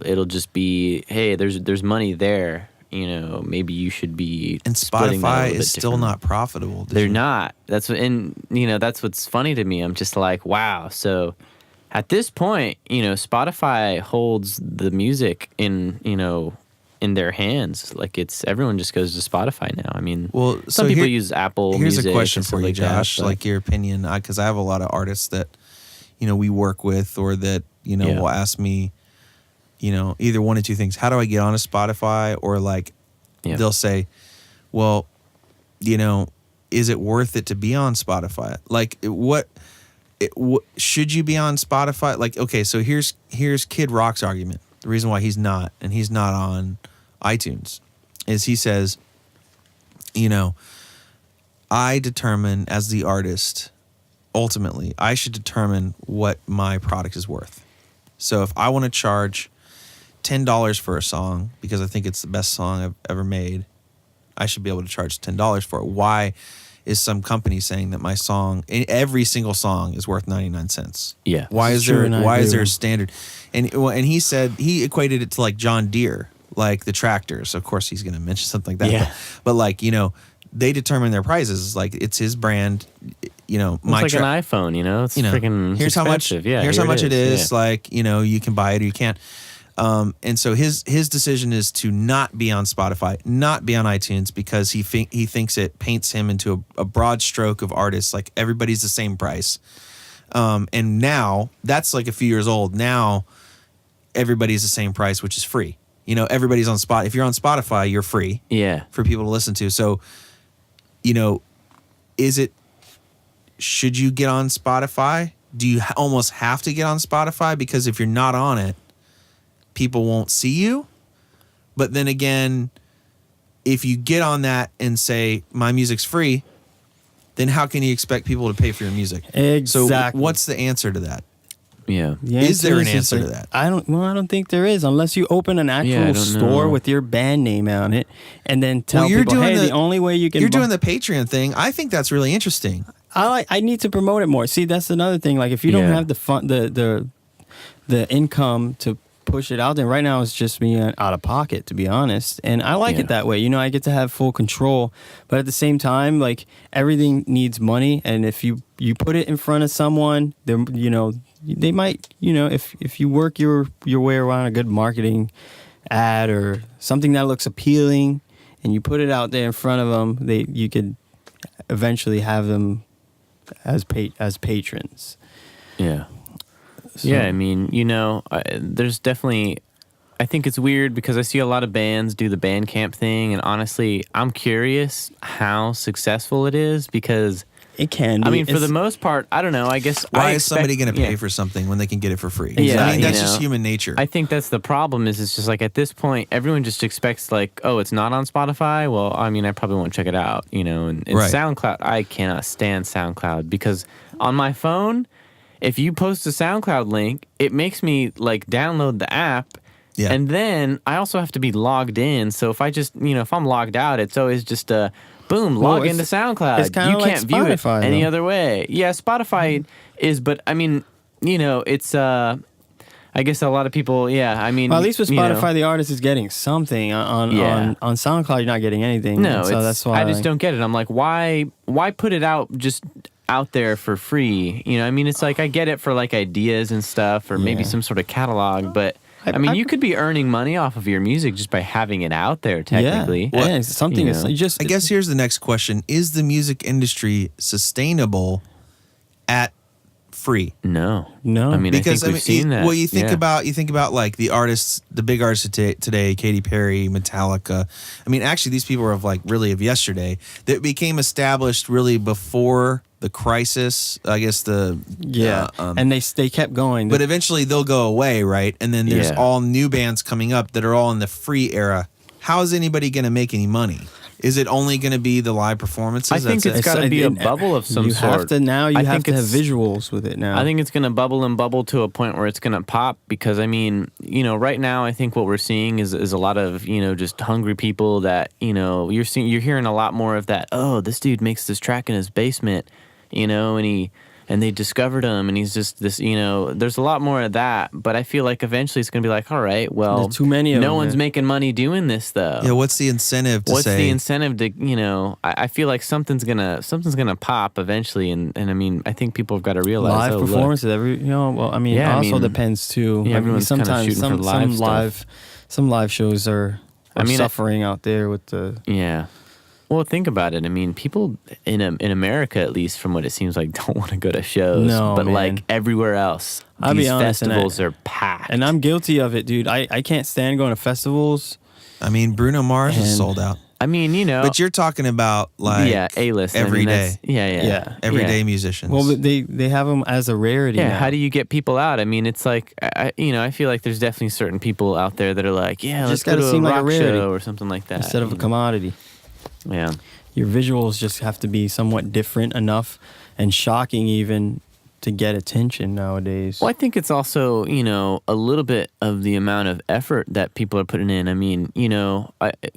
it'll just be, hey, there's money there. Maybe you should be and splitting that a Spotify little bit is still differently. not profitable. Did They're you- not. That's that's what's funny to me. I'm just like, wow. So at this point, Spotify holds the music in their hands. Like everyone just goes to Spotify now. I mean, Well, so some people here- use Apple Here's Music a question and for stuff you, like that, Josh. but- Like your opinion, because I have a lot of artists that, we work with, or that Yeah. will ask me, either one of two things: how do I get onto Spotify, or like Yeah. they'll say, well, is it worth it to be on Spotify? Like what should you be on Spotify? Like, okay, so here's Kid Rock's argument. The reason why he's not on iTunes is he says, I determine as the artist, ultimately, I should determine what my product is worth. So if I want to charge $10 for a song because I think it's the best song I've ever made, I should be able to charge $10 for it. Why is some company saying that my song, every single song, is worth 99 cents? Yeah. Why It's is true, there and I why agree is there a with standard? And he said he equated it to like John Deere, like the tractors. Of course, he's going to mention something like that. Yeah. But like they determine their prices. Like it's his brand. It's like an iPhone, it's freaking here's how much. expensive. Yeah, here's how here much it is. Yeah. Like you can buy it or you can't. And so his decision is to not be on Spotify, not be on iTunes, because he thinks it paints him into a broad stroke of artists. Like everybody's the same price. And now that's like a few years old. Now everybody's the same price, which is free. Everybody's on If you're on Spotify, you're free Yeah. for people to listen to. So, should you get on Spotify? Do you almost have to get on Spotify? Because if you're not on it, people won't see you. But then again, if you get on that and say, my music's free, then how can you expect people to pay for your music? So Exactly. what's the answer to that? Yeah. The Is there an is just answer to that? I don't think there is, unless you open an actual I don't store know. with your band name on it, and then tell you're people, doing hey, the- the only way you can. You're doing the Patreon thing. I think that's really interesting. I need to promote it more. See, that's another thing. Like if you don't Yeah. have the fun, the income to push it out there. Right now, it's just me out of pocket, to be honest. And I like Yeah. it that way. I get to have full control. But at the same time, like everything needs money. And if you put it in front of someone, then they might, if you work your way around a good marketing ad or something that looks appealing, and you put it out there in front of them, you could eventually have them as patrons. Yeah. So- Yeah, I mean, there's definitely. I think it's weird because I see a lot of bands do the Bandcamp thing, and honestly, I'm curious how successful it is because, It can be. I mean, for the It's- most part, I don't know. I guess Why I is somebody expect- going to pay yeah. for something when they can get it for free? Yeah, I mean, that's you just know. human nature. I think that's the problem. Is it's just like at this point, everyone just expects like, oh, it's not on Spotify. Well, I mean, I probably won't check it out, And Right. SoundCloud, I cannot stand SoundCloud because on my phone, if you post a SoundCloud link, it makes me like download the app. Yeah. And then I also have to be logged in. So if I just, if I'm logged out, it's always just a boom, Well, log into it's SoundCloud. kinda You like can't view it Spotify, any though. other way. Yeah, Spotify is, but I mean, it's I guess a lot of people, yeah. I mean, Well, at least with you know. Spotify, the artist is getting something. Yeah. On SoundCloud, you're not getting anything. No, so that's why I just don't get it. I'm like, why put it out just out there for free? I mean, it's like I get it for like ideas and stuff, or maybe Yeah. some sort of catalog, but I mean, you could be earning money off of your music just by having it out there. Technically, Yeah, it's something. You It's know. just. I guess here's the next question: is the music industry sustainable at free? no. No. I mean, Because I think we've seen that. well, you think yeah. about like the artists, the big artists today, Katy Perry, Metallica. I mean, actually, these people are of yesterday that became established really before the crisis. I guess yeah, and they kept going. but eventually they'll go away, right? And then there's Yeah. all new bands coming up that are all in the free era. how is anybody going to make any money? Is it only going to be the live performances? I think That's it's it? got to be a bubble of some you sort. have to now. You I have think to have it's- visuals with it now. I think it's going to bubble and bubble to a point where it's going to pop because, I mean, you know, right now I think what we're seeing is a lot of, you know, just hungry people that, you know, you're hearing a lot more of that, oh, this dude makes this track in his basement, you know, and they discovered him and he's just this, you know, there's a lot more of that, but I feel like eventually it's going to be like, all right, well, There's too many of no them, one's man. making money doing this though. Yeah, what's the incentive to What's say? the incentive to, you know, I feel like something's gonna pop eventually, and I mean, I think people have got to realize live oh, look, performances. Well, I mean, Yeah, I also mean, depends too. yeah, I mean, everyone's kinda sometimes shooting for live some live shows are I mean, suffering out there with the. Yeah. Well, think about it. I mean, people in America, at least from what it seems like, don't want to go to shows. No, but man. like everywhere else, I'll be these honest, and festivals are packed. And I'm guilty of it, dude. I can't stand going to festivals. I mean, Bruno Mars is And- sold out. I mean, you know, But you're talking about like yeah, A-list every I mean, day. Yeah. everyday yeah. musicians. Well, but they have them as a rarity. Yeah, now. how do you get people out? I mean, it's like, I feel like there's definitely certain people out there that are like, yeah, Just let's go gotta to a seem like a rock rarity show or something like that. instead of a commodity? Yeah. Your visuals just have to be somewhat different enough and shocking even to get attention nowadays. Well, I think it's also, you know, a little bit of the amount of effort that people are putting in. I mean, you know,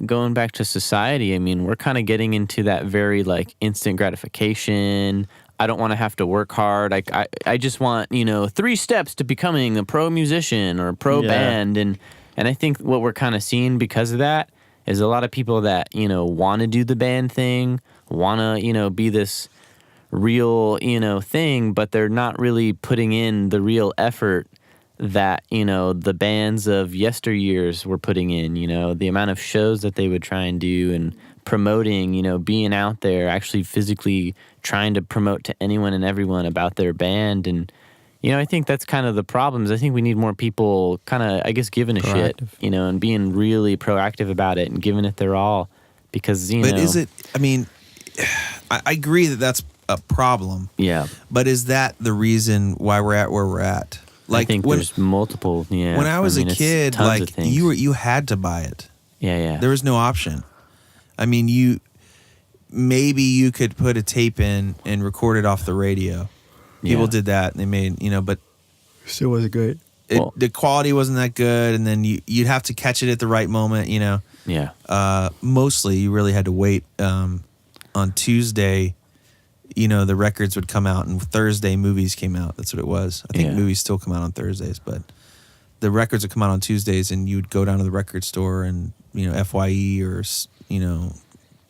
going back to society, I mean, we're kind of getting into that very like instant gratification. I don't want to have to work hard. I just want, you know, 3 steps to becoming a pro musician or a pro Yeah. band. And I think what we're kind of seeing because of that is a lot of people that, you know, want to do the band thing, want to, you know, be this real, you know, thing, but they're not really putting in the real effort that, you know, the bands of yesteryears were putting in, you know, the amount of shows that they would try and do and promoting, you know, being out there, actually physically trying to promote to anyone and everyone about their band. And, you know, I think that's kind of the problems. I think we need more people kind of, I guess, giving a shit, Proactive. you know, and being really proactive about it and giving it their all because, you but know. is it? I mean, I agree that that's a problem. Yeah. But is that the reason why we're at where we're at? I think when there's multiple, yeah. when I was mean, a it's kid, tons of like things. you had to buy it. Yeah. There was no option. I mean, maybe you could put a tape in and record it off the radio. People Yeah. did that, and they made, you know, but Still wasn't great. Well- the quality wasn't that good, and then you'd have to catch it at the right moment, you know. Yeah. Mostly, you really had to wait. On Tuesday, you know, the records would come out, and Thursday movies came out. That's what it was. I think Yeah. movies still come out on Thursdays, but the records would come out on Tuesdays, and you'd go down to the record store, and you know, FYE or you know,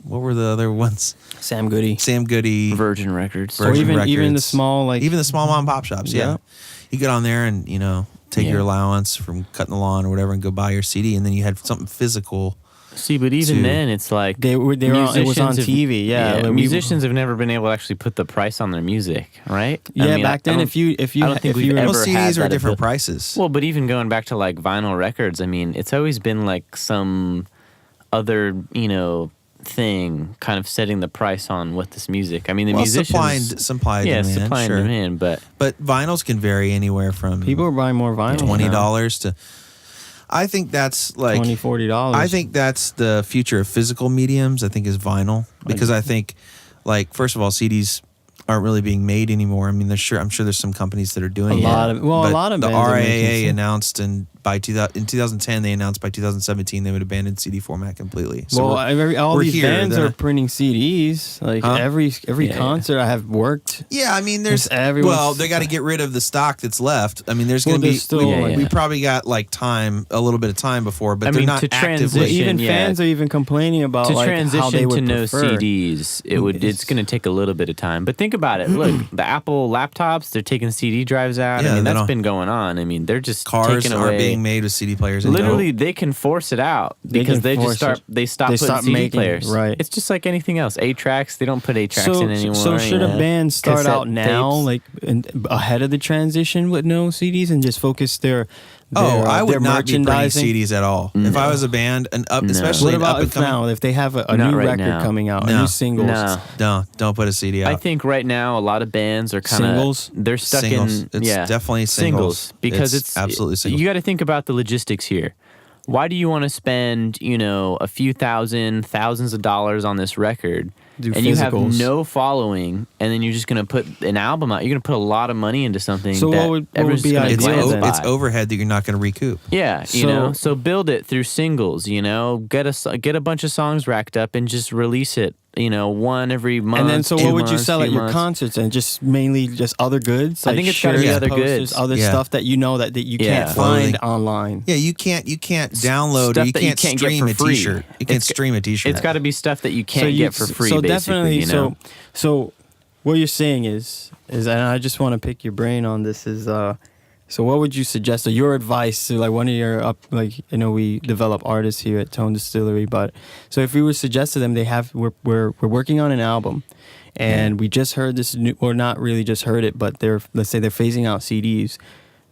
what were the other ones? Sam Goody. Sam Goody, Virgin Records. Or Virgin even the Records. small like even the small mom and pop shops. Yeah, Yeah. you get on there and you know take Yeah. your allowance from cutting the lawn or whatever, and go buy your CD, and then you had something physical. See, but even to- then, it's like they were on, it was on musicians have- TV. Yeah, like, we- musicians have never been able to actually put the price on their music, right? I Yeah, mean, back then, I don't- if you I don't think if we've you ever Well, had CDs are that different abil- prices. Well, but even going back to like vinyl records, I mean, it's always been like some other, you know, thing kind of setting the price on what this music. I mean, the Well, musicians, supply, yeah, demand, supply and sure. demand, but But vinyls can vary anywhere from people are buying more vinyl. $20 to. I think that's like $20, $40. I think that's the future of physical mediums. I think is vinyl because I think, like, first of all, CDs aren't really being made anymore. I mean, I'm sure there's some companies that are doing A it. lot of- well, a but lot of the bands are making RIAA some. announced in 2010 they announced by 2017 they would abandon CD format completely. So well, all we're these here, bands then. are printing CDs. Like Huh? every Yeah. concert I have worked. Yeah, I mean, there's It's everyone's- well, they got to get rid of the stock that's left. I mean, there's Well, going to be there's still, we, Yeah, we yeah. probably got like a little bit of time before, but I they're mean, not to actively. transition- Even yeah. fans are even complaining about to like how they transition would to no prefer. CDs, it's going to take a little bit of time. But think about it. Look, the Apple laptops, they're taking CD drives out. Yeah, I mean, they that's don't- been going on. I mean, they're just Cars taking aren't away. being made with CD players. anymore. Literally, they can force it out because can they just force start. it. They stop They putting stop CD making- players. right. It's just like anything else. 8-tracks. They don't put 8-tracks in anymore. So should you a know? band start Cassette out now, tapes. like ahead of the transition with no CDs, and just focus their I would their not be printing merchandising? CDs at all. If I was a band, especially What an about up and if coming, now if they have a Not new right record now. coming out, a No. new singles? No. don't put a CD out. I think right now a lot of bands are kind of Singles? They're stuck Singles. in It's definitely singles. because It's absolutely singles. You got to think about the logistics here. why do you want to spend, a few thousands of dollars on this record Do and you have physicals. no following, and then you're just going to put an album out? You're going to put a lot of money into something So that what would everyone's be just gonna It's, ideal glance then? by. it's overhead that you're not going to recoup. Yeah, So- so build it through singles, get a bunch of songs racked up and just release it, one every month. And then, so 2 what would you months, sell 3 at your months. concerts? And just mainly just other goods? I think it's gotta be shirts, other posters, goods. other Yeah. stuff that that you Yeah. can't find Clothing. online. Yeah, you can't download Stuff or you that you can't can't get stream for a free. t-shirt. You can't stream a t-shirt. It's got to be stuff that you can't get for free, So basically, definitely, you know? so what you're saying is, and I just want to pick your brain on this is, so what would you suggest, or your advice to like one of your we develop artists here at Tone Distillery, but so if we would suggest to them, we're working on an album, and we just heard this new, or not really just heard it, but let's say they're phasing out CDs.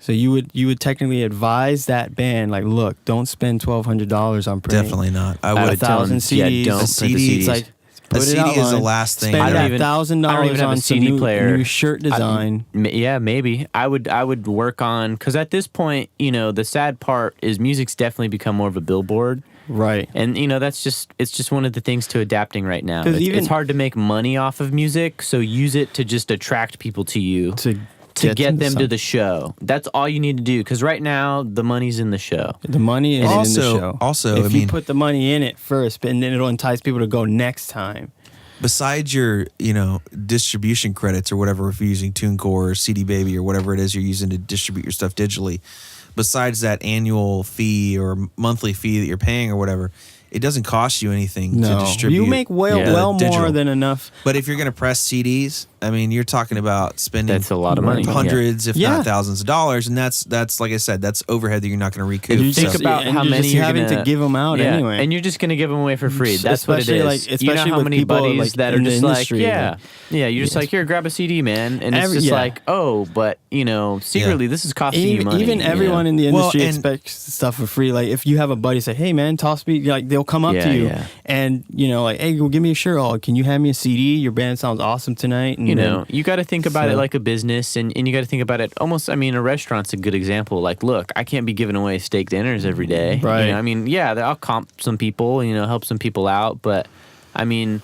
So you would technically advise that band, like, look, don't spend $1,200 on printing. Definitely not. I I would. would tell 1,000 them, CDs. don't A print the CD CDs. It's like A put it CD is the outline. last thing. Spend I don't that even- $1,000 I don't even have a on some CD new, player. new shirt design. Yeah, maybe I would work on, because at this point, the sad part is music's definitely become more of a billboard, Right. and it's just one of the things to adapting right now. 'Cause It's even- hard to make money off of music, so use it to just attract people to you To get them to some- the show. That's all you need to do, because right now the money's in the show. the money is in the Also- show. also, if I you mean- put the money in it first, and then it'll entice people to go next time. Besides your, distribution credits or whatever, if you're using TuneCore or CD Baby or whatever it is you're using to distribute your stuff digitally, besides that annual fee or monthly fee that you're paying or whatever, it doesn't cost you anything to No, distribute. you make well Yeah. more Digital. than enough. But if you're going to press CDs, I mean, you're talking about spending That's a lot of money. hundreds, if Yeah. not thousands of dollars, and that's like I said, that's overhead that you're not going to recoup. And you Think just- about and how you're many just you're having gonna, to give 'em out yeah, anyway. and you're just gonna give them away for free. That's what it Especially, is. like, you know especially how with many people, buddies like, that are in the just like, industry, yeah, like- you're just like, here, grab a CD, man, and it's Every- just yeah. like, oh, but secretly this is costing you money. Even you everyone know? in the Well, industry and- expects stuff for free. Like if you have a buddy say, "Hey man, toss me," like they'll come up Yeah, to you yeah. and like, "Hey, go give me a shirt. Oh, can you hand me a CD? Your band sounds awesome tonight." And then- You got to think about it So- like a business, and you got to think about it almost. I mean, a restaurant's a good example. Like, look, I can't be giving away steak dinners every day. Right. I mean, yeah, I'll comp some people, help some people out, but I mean,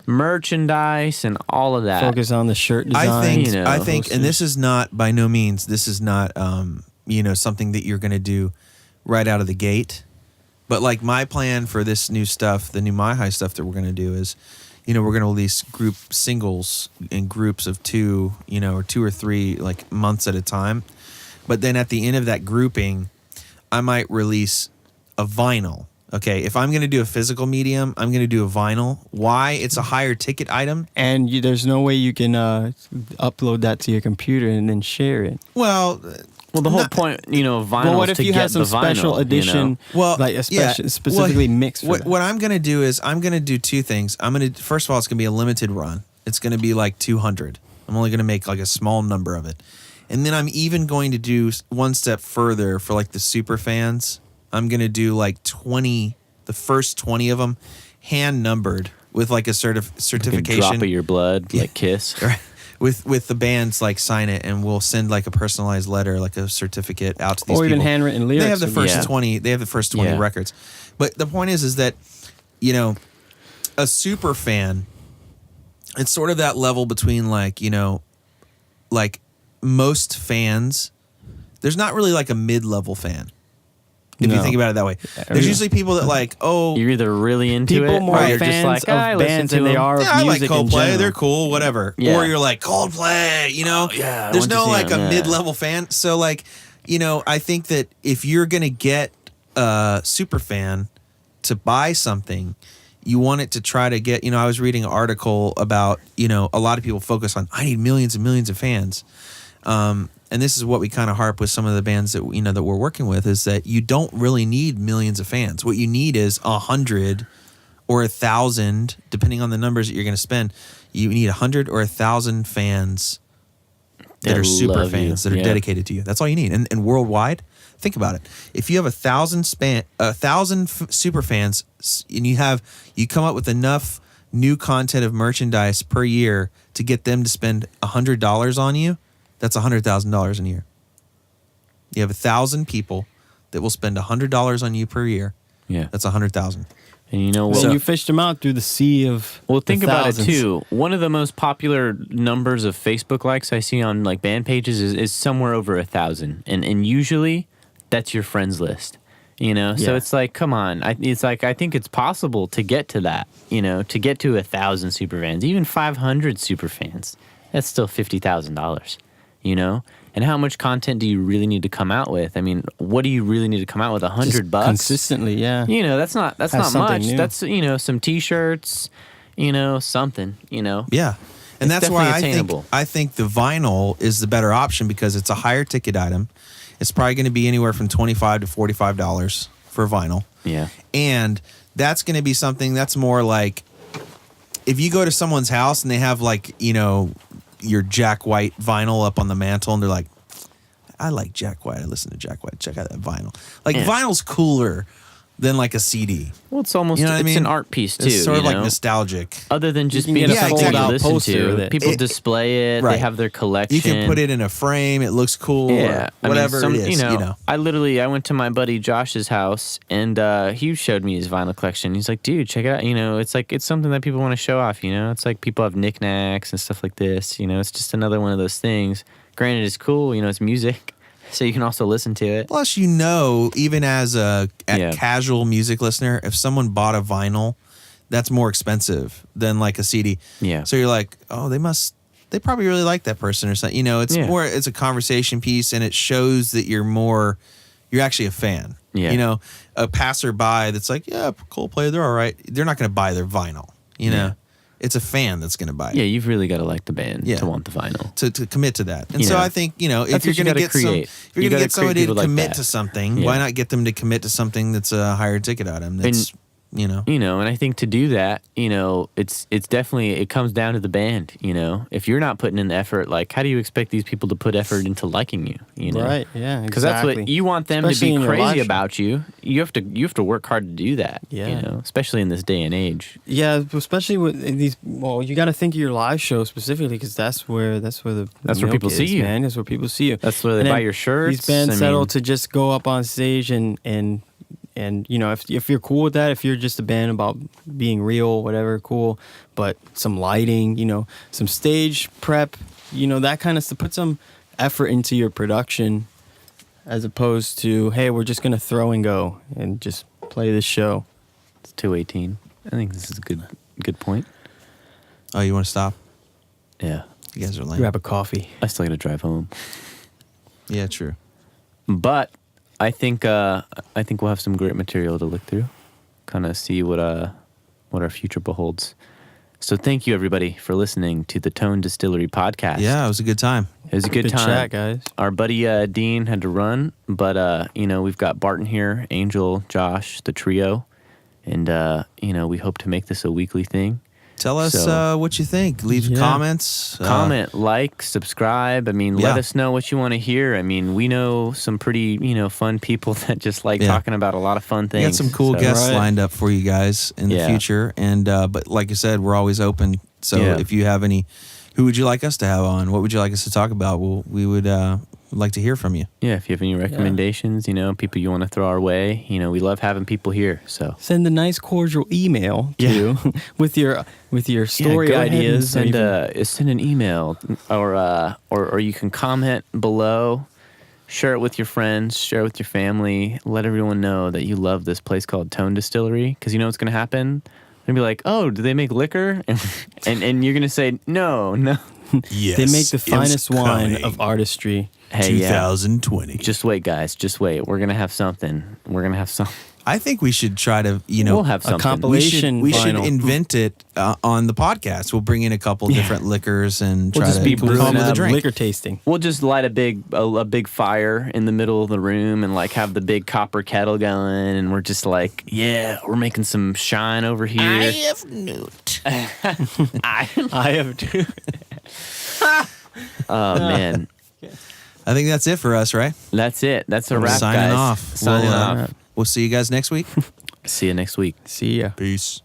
merchandise and all of that. focus on the shirt design. I think, and posters. this is not by no means. This is not, something that you're going to do right out of the gate. But like my plan for this new stuff, the new My High stuff that we're going to do is, we're going to release group singles in groups of 2, or 2 or 3 like months at a time. But then at the end of that grouping, I might release a vinyl. Okay, if I'm going to do a physical medium, I'm going to do a vinyl. Why? It's a higher ticket item. And there's no way you can upload that to your computer and then share it. Well, Well, the whole not- point, vinyl Well, what is if to you get had some the vinyl, special edition, Well, like a special, specifically mixed for What, that? what I'm going to do is I'm going to do 2 things. First of all, it's going to be a limited run. It's going to be like 200. I'm only going to make like a small number of it. And then I'm even going to do one step further for like the super fans. I'm going to do like 20, the first 20 of them hand numbered with like a like a certification. drop of your blood, Yeah. like Kiss. Right. With the bands like sign it, and we'll send like a personalized letter, like a certificate out to these Or people. even handwritten lyrics. They have the first Yeah. 20. They have the first 20 Yeah. records. But the point is that a super fan, it's sort of that level between like most fans. There's not really like a mid-level fan. If you No. think about it that way, there's usually people that like, You're either really into People it, more or you're fans just like, of I listen bands to than they them. are of yeah, I like music in Coldplay. general. They're cool, whatever. Yeah. Or you're like Coldplay, yeah, I There's went to no see like them, a yeah. mid-level fan. So like, I think that if you're gonna get a super fan to buy something, you want it to try to get. I was reading an article about a lot of people focus on I need millions and millions of fans. And this is what we kind of harp with some of the bands that that we're working with is that you don't really need millions of fans. What you need is 100 or 1,000, depending on the numbers that you're going to spend. You need 100 or 1,000 fans that That are super love you. fans that are Yeah. dedicated to you. That's all you need. And worldwide, think about it. If you have 1,000 super fans, and you come up with enough new content of merchandise per year to get them to spend $100 on you, that's $100,000 in a year. You have 1,000 people that will spend $100 on you per year, Yeah. that's 100,000. And you know Well, what? you fished them out through the sea of. Well, think the about it thousands. too. One of the most popular numbers of Facebook likes I see on like band pages is somewhere over 1,000, and usually that's your friends list. You know, so Yeah. it's like, come on. I think it's possible to get to that. You know, to get to 1,000 super fans, even 500 super fans. That's still $50,000. You know, and how much content do you really need to come out with? I mean, what do you really need to come out with? Just $100 consistently, yeah. You know, that's not Have much. something new. That's, you know, some T-shirts, you know, something, you know. Yeah. And It's that's why definitely attainable. I think the vinyl is the better option because it's a higher ticket item. It's probably going to be anywhere from $25 to $45 for vinyl. Yeah. And that's going to be something that's more like if you go to someone's house and they have like, you know, your Jack White vinyl up on the mantle and they're like, I like Jack White. I listen to Jack White. Check out that vinyl. Like Yeah. vinyl's cooler than like a CD. Well, it's almost You know what I it's mean? an art piece too. It's sort of you like know? nostalgic. Other than just can being get a something fold-out to listen poster to, with it. people It- display it. right. They have their collection. You can put it in a frame. It looks cool. Yeah, Or whatever I mean, it is. You know. I went to my buddy Josh's house and he showed me his vinyl collection. He's like, dude, check it out. You know, it's something that people want to show off. You know, it's like people have knickknacks and stuff like this. You know, it's just another one of those things. Granted, it's cool. You know, it's music, so you can also listen to it. Plus, you know, even as a Yeah. casual music listener, if someone bought a vinyl, that's more expensive than like a CD. Yeah. So you're like, oh, they probably really like that person or something. You know, it's Yeah. it's a conversation piece and it shows that you're actually a fan. Yeah. You know, a passerby that's like, yeah, Coldplay, they're all right. They're not going to buy their vinyl. You know, Yeah. it's a fan that's going to buy it. Yeah, you've really got to like the band Yeah. to want the vinyl. To commit to that. And You so know, I think, you know, if that's you're what you going to gotta get create. if you're You going to gotta get somebody create to people like commit that. to something, Yeah. why not get them to commit to something that's a higher ticket item? That's, you know. You know, and I think to do that, you know, it's definitely, it comes down to the band, you know. If you're not putting in the effort, like, how do you expect these people to put effort into liking you, you know? Right, yeah, Because that's what exactly. you want them Especially to in be your live crazy show. about you. You have to work hard to do that, Yeah. you know, especially in this day and age. Yeah, especially with these. Well, you got to think of your live show specifically because that's where That's where milk people see is, you. man. That's where people see you. That's where they And buy then your shirts. These bands I settle mean- to just go up on stage and you know if you're cool with that, if you're just a band about being real, whatever, cool. But some lighting, you know, some stage prep, you know, that kind of stuff. Put some effort into your production as opposed to hey, we're just gonna throw and go and just play this show. It's 2:18. I think this is a good point. Oh, you want to stop? Yeah. You guys are lame. Grab a coffee. I still got to drive home. Yeah, true. But I think we'll have some great material to look through, kind of see what our future beholds. So thank you everybody for listening to the Tone Distillery podcast. Yeah, it was a good time. It was a good time. chat, guys. Our buddy Dean had to run, but you know, we've got Barton here, Angel, Josh, the trio, and you know, we hope to make this a weekly thing. Tell us So- what you think. Leave Yeah. comments. Comment, like, subscribe. I mean, let yeah. us know what you want to hear. I mean, we know some pretty, you know, fun people that just like Yeah. talking about a lot of fun We things. got some cool So- guests Right. lined up for you guys in the Yeah. future. And but like I said, we're always open. So Yeah. if you have any, who would you like us to have on? What would you like us to talk about? We would like to hear from you. Yeah, if you have any recommendations, you know, people you want to throw our way, you know, we love having people here. So Send a nice cordial email to with your story go ahead and ideas. or send an email or you can comment below, share it with your friends, share it with your family, let everyone know that you love this place called Tone Distillery, because you know what's going to happen? They're going to be like, oh, do they make liquor? And you're going to say, no. Yes, they make the finest wine of artistry. Hey, yeah. 2020. Just wait, guys. Just wait. We're going to have something. I think we should try to, We'll have something. compilation. we should vinyl. invent it on the podcast. We'll bring in a couple different liquors and We'll try just to be come brewing up with a up drink. liquor tasting. We'll just light a big fire in the middle of the room and like have the big copper kettle going, and we're just like, yeah, we're making some shine over here. have Newt. I have to. Oh man, I think that's it for us, right? that's it. That's a wrap, Signing guys. off. Signing We'll, off. We'll see you guys next week. See you next week. See ya. Peace.